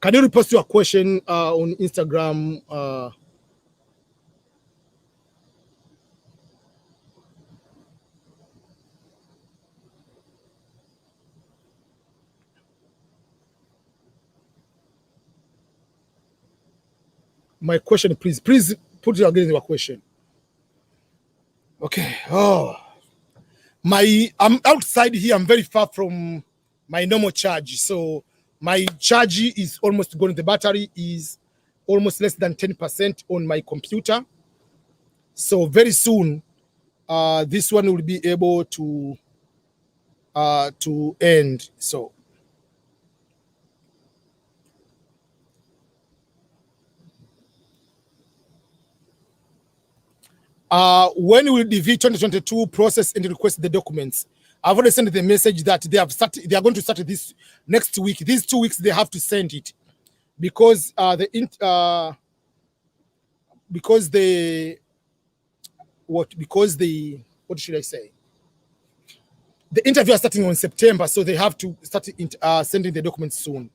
Can you repost your question on Instagram? My question, please put your question. Okay. Oh, I'm outside here. I'm very far from my normal charge, so my charge is almost gone. The battery is almost less than 10% on my computer. So very soon, this one will be able to end. So when will the V2022 process and request the documents? I've already sent the message that they are going to start this next week. These 2 weeks they have to send it because what should I say? The interview is starting on September, so they have to start sending the documents soon.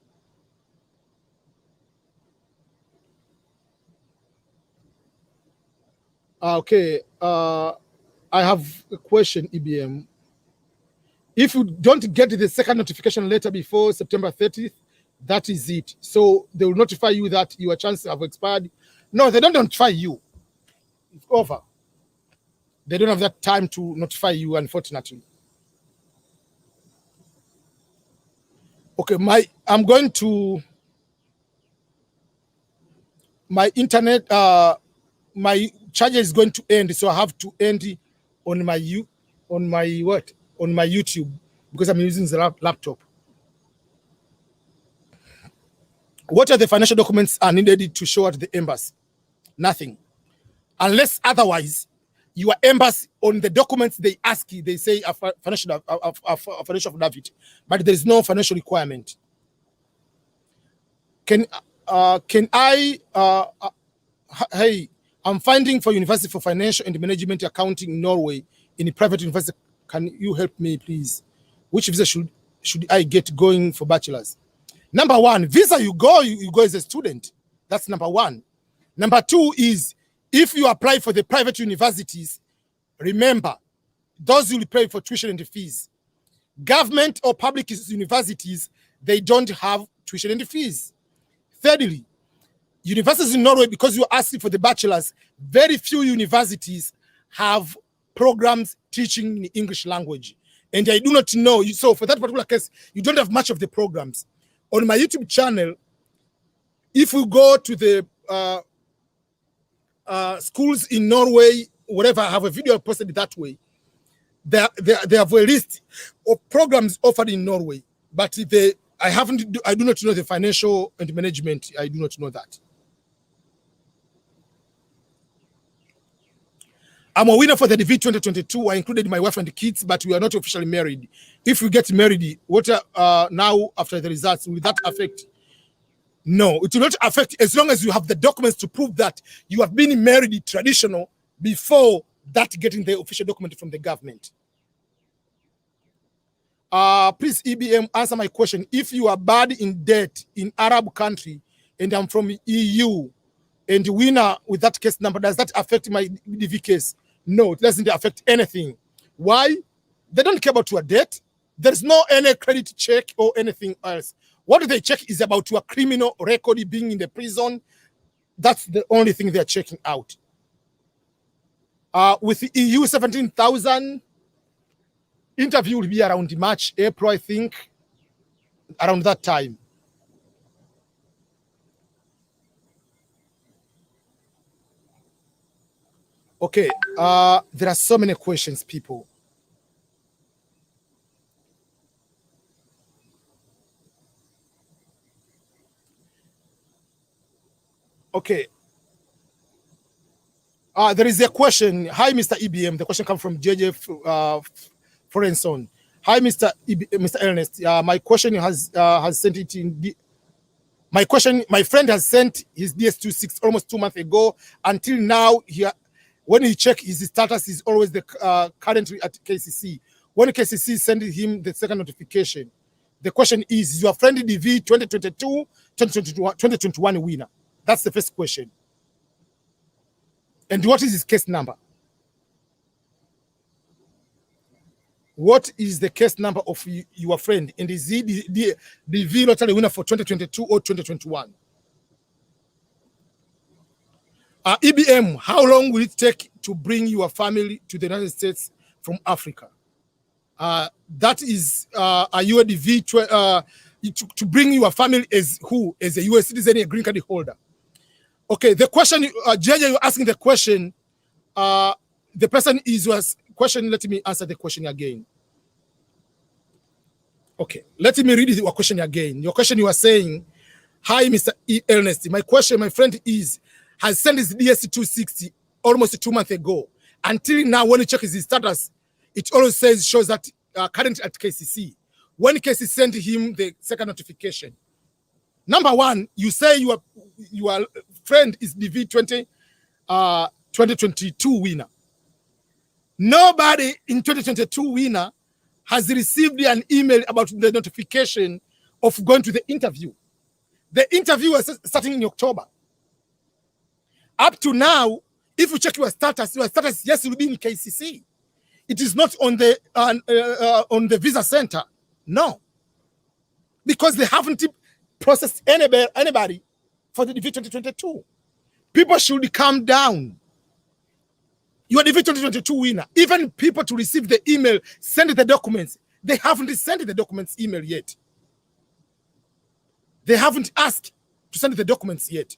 Okay, I have a question, EBM. If you don't get the second notification letter before September 30th, that is it. So they will notify you that your chances have expired. No, they don't notify you. It's over. They don't have that time to notify you, unfortunately. Okay, I'm going to my internet. My charger is going to end, so I have to end on my YouTube because I'm using the laptop. What are the financial documents are needed to show at the embassy? Nothing, unless otherwise your embassy on the documents they ask you, they say a financial affidavit, but there is no financial requirement. Can I? Hey, I'm finding for University for Financial and Management Accounting in Norway in a private university. Can you help me, please? Which visa should I get going for bachelor's? Number one, visa you go as a student. That's number one. Number two is if you apply for the private universities, remember, those will pay for tuition and fees. Government or public universities, they don't have tuition and fees. Thirdly, universities in Norway, because you're asking for the bachelor's, very few universities have programs teaching in English language. And I do not know. So for that particular case, you don't have much of the programs. On my YouTube channel, if you go to the schools in Norway, whatever, I have a video posted that way. They have a list of programs offered in Norway, but I do not know the financial and management. I do not know that. I'm a winner for the DV 2022. I included my wife and kids, but we are not officially married. If we get married, what now after the results, will that affect? No, it will not affect as long as you have the documents to prove that you have been married traditional before that getting the official document from the government. Please, EBM, answer my question. If you are bad in debt in Arab country and I'm from EU and winner with that case number, does that affect my DV case? No, it doesn't affect anything. Why? They don't care about your debt. There's no any credit check or anything else. What they check is about your criminal record being in the prison. That's the only thing they're checking out. With the EU 17,000, interview will be around March, April, I think, around that time. Okay, there are so many questions, people. Okay. There is a question. Hi, Mr. EBM. The question comes from JJ Forenson. Hi, Mr. Ernest. My question has sent it in the. My question, my friend has sent his DS26 almost 2 months ago. Until now, when he check his status, is always the currently at KCC. When KCC sent him the second notification, the question is your friend DV 2022, 2021 winner? That's the first question. And what is his case number? What is the case number of your friend? And is he the DV lottery winner for 2022 or 2021? EBM, how long will it take to bring your family to the United States from Africa? That is, are you a DV to bring your family as who? As a US citizen, a green card holder? Okay, the question, JJ, you're asking the question. The person was question. Let me answer the question again. Okay, let me read your question again. Your question, you are saying, hi, Mr. Ernest. My question, my friend has sent his DS260 almost 2 months ago. Until now, when you check his status, it always shows that currently at KCC. When KCC sent him the second notification, number one, you say your friend is DV 2022 winner. Nobody in 2022 winner has received an email about the notification of going to the interview. The interview was starting in October. Up to now, if you check your status, yes, will be in KCC. It is not on the visa center. No. Because they haven't processed anybody for the DV 2022. People should calm down. You are the DV 2022 winner. Even people to receive the email, send the documents. They haven't sent the documents email yet. They haven't asked to send the documents yet.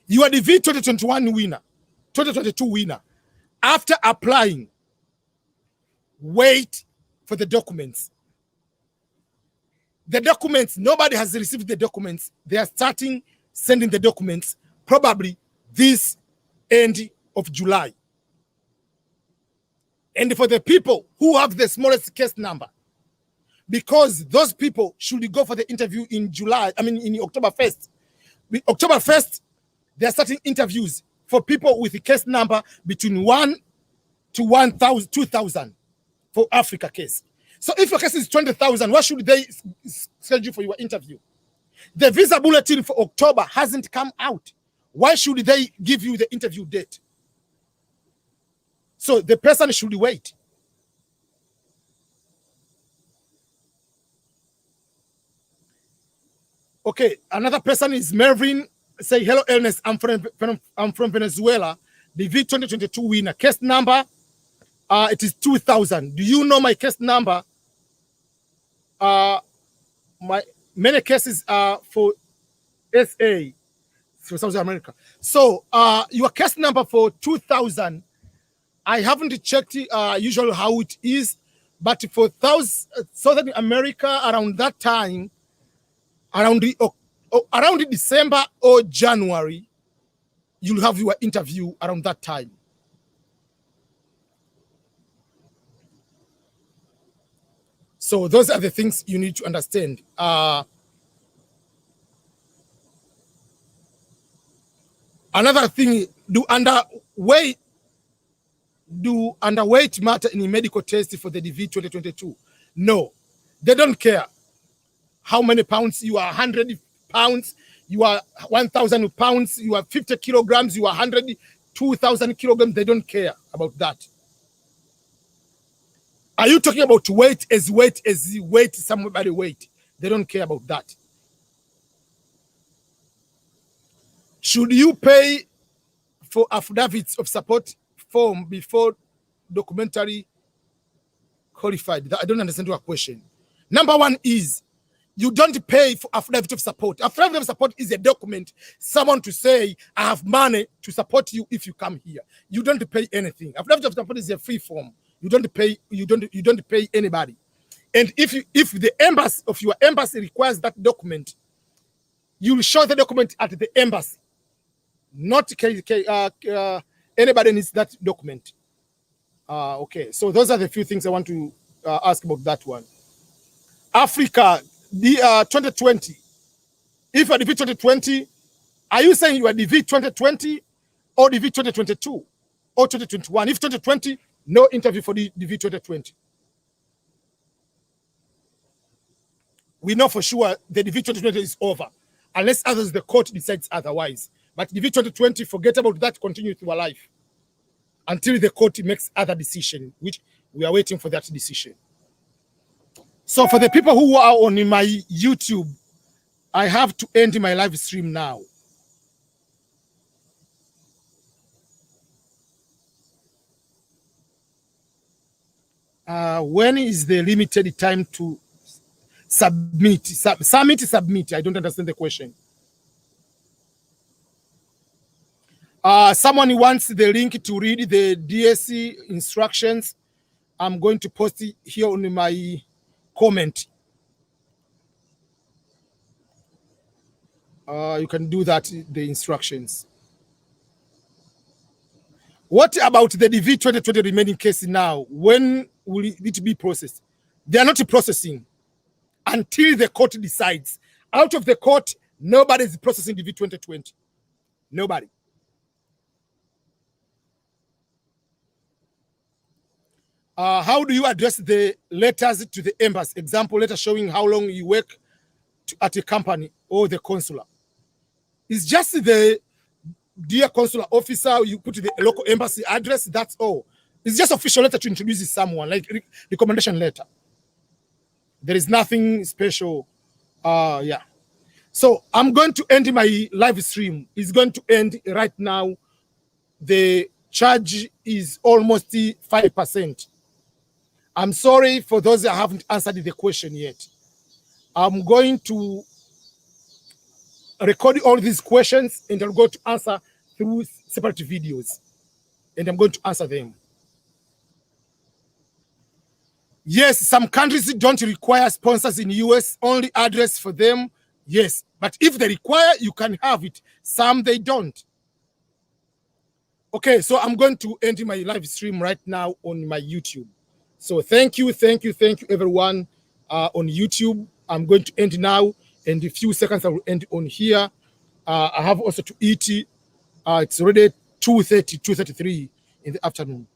You are the DV 2021 winner, 2022 winner. After applying, wait for the documents. The documents, nobody has received the documents. They are starting sending the documents probably this end of July. And for the people who have the smallest case number, because those people should go for the interview in October 1st. October 1st, they are starting interviews for people with a case number between 1 to 1,000, 2,000 for Africa case. So if your case is 20,000, what should they schedule for your interview? The visa bulletin for October hasn't come out. Why should they give you the interview date? So the person should wait. Okay, another person is Mervin. Say, hello, Ernest. I'm from Venezuela. The DV 2022 winner. Case number, it is 2,000. Do you know my case number? My many cases are for SA, for South America. So your case number for 2,000, I haven't checked usually how it is, but for Southern America around that time, around December or January, you'll have your interview around that time. So those are the things you need to understand. Another thing, do underweight matter in a medical test for the DV 2022? No, they don't care how many pounds you are. 100 pounds, you are 1,000 pounds, you are 50 kilograms, you are 2,000 kilograms. They don't care about that. Are you talking about weight as somebody weight? They don't care about that. Should you pay for affidavits of support form before documentary qualified? I don't understand your question. Number one is you don't pay for affidavit of support. Affidavit of support is a document, someone to say, I have money to support you if you come here. You don't pay anything. Affidavit of support is a free form. You don't pay. You don't pay anybody. And if the embassy of your embassy requires that document, you will show the document at the embassy. Not anybody needs that document. Okay, so those are the few things I want to ask about that one. Africa, the 2020. If you are DV 2020, are you saying you are DV 2020 or DV 2022 or 2021? If 2020, no interview for the DV 2020. We know for sure the DV 2020 is over, unless others the court decides otherwise. But DV 2020, forget about that, continue through our life until the court makes other decision, which we are waiting for that decision. So for the people who are on my YouTube, I have to end my live stream now. When is the limited time to submit? Submit. I don't understand the question. Someone wants the link to read the DSC instructions. I'm going to post it here on my comment. You can do that, the instructions. What about the DV 2020 remaining case now? When will it be processed? They are not processing until the court decides. Out of the court, nobody is processing DV 2020. Nobody. How do you address the letters to the embassy? Example, letter showing how long you work at a company or the consular. It's just the dear consular officer, you put the local embassy address, that's all. It's just official letter to introduce someone, like recommendation letter. There is nothing special. Yeah. So I'm going to end my live stream. It's going to end right now. The charge is almost 5%. I'm sorry for those that haven't answered the question yet. I'm going to record all these questions and I'm going to answer through separate videos. And I'm going to answer them. Yes, some countries don't require sponsors in US, only address for them. Yes, but if they require, you can have it. Some they don't. Okay, so I'm going to end my live stream right now on my YouTube. So thank you everyone on YouTube. I'm going to end now. In a few seconds, I will end on here. I have also to eat. It's already 2:33 in the afternoon.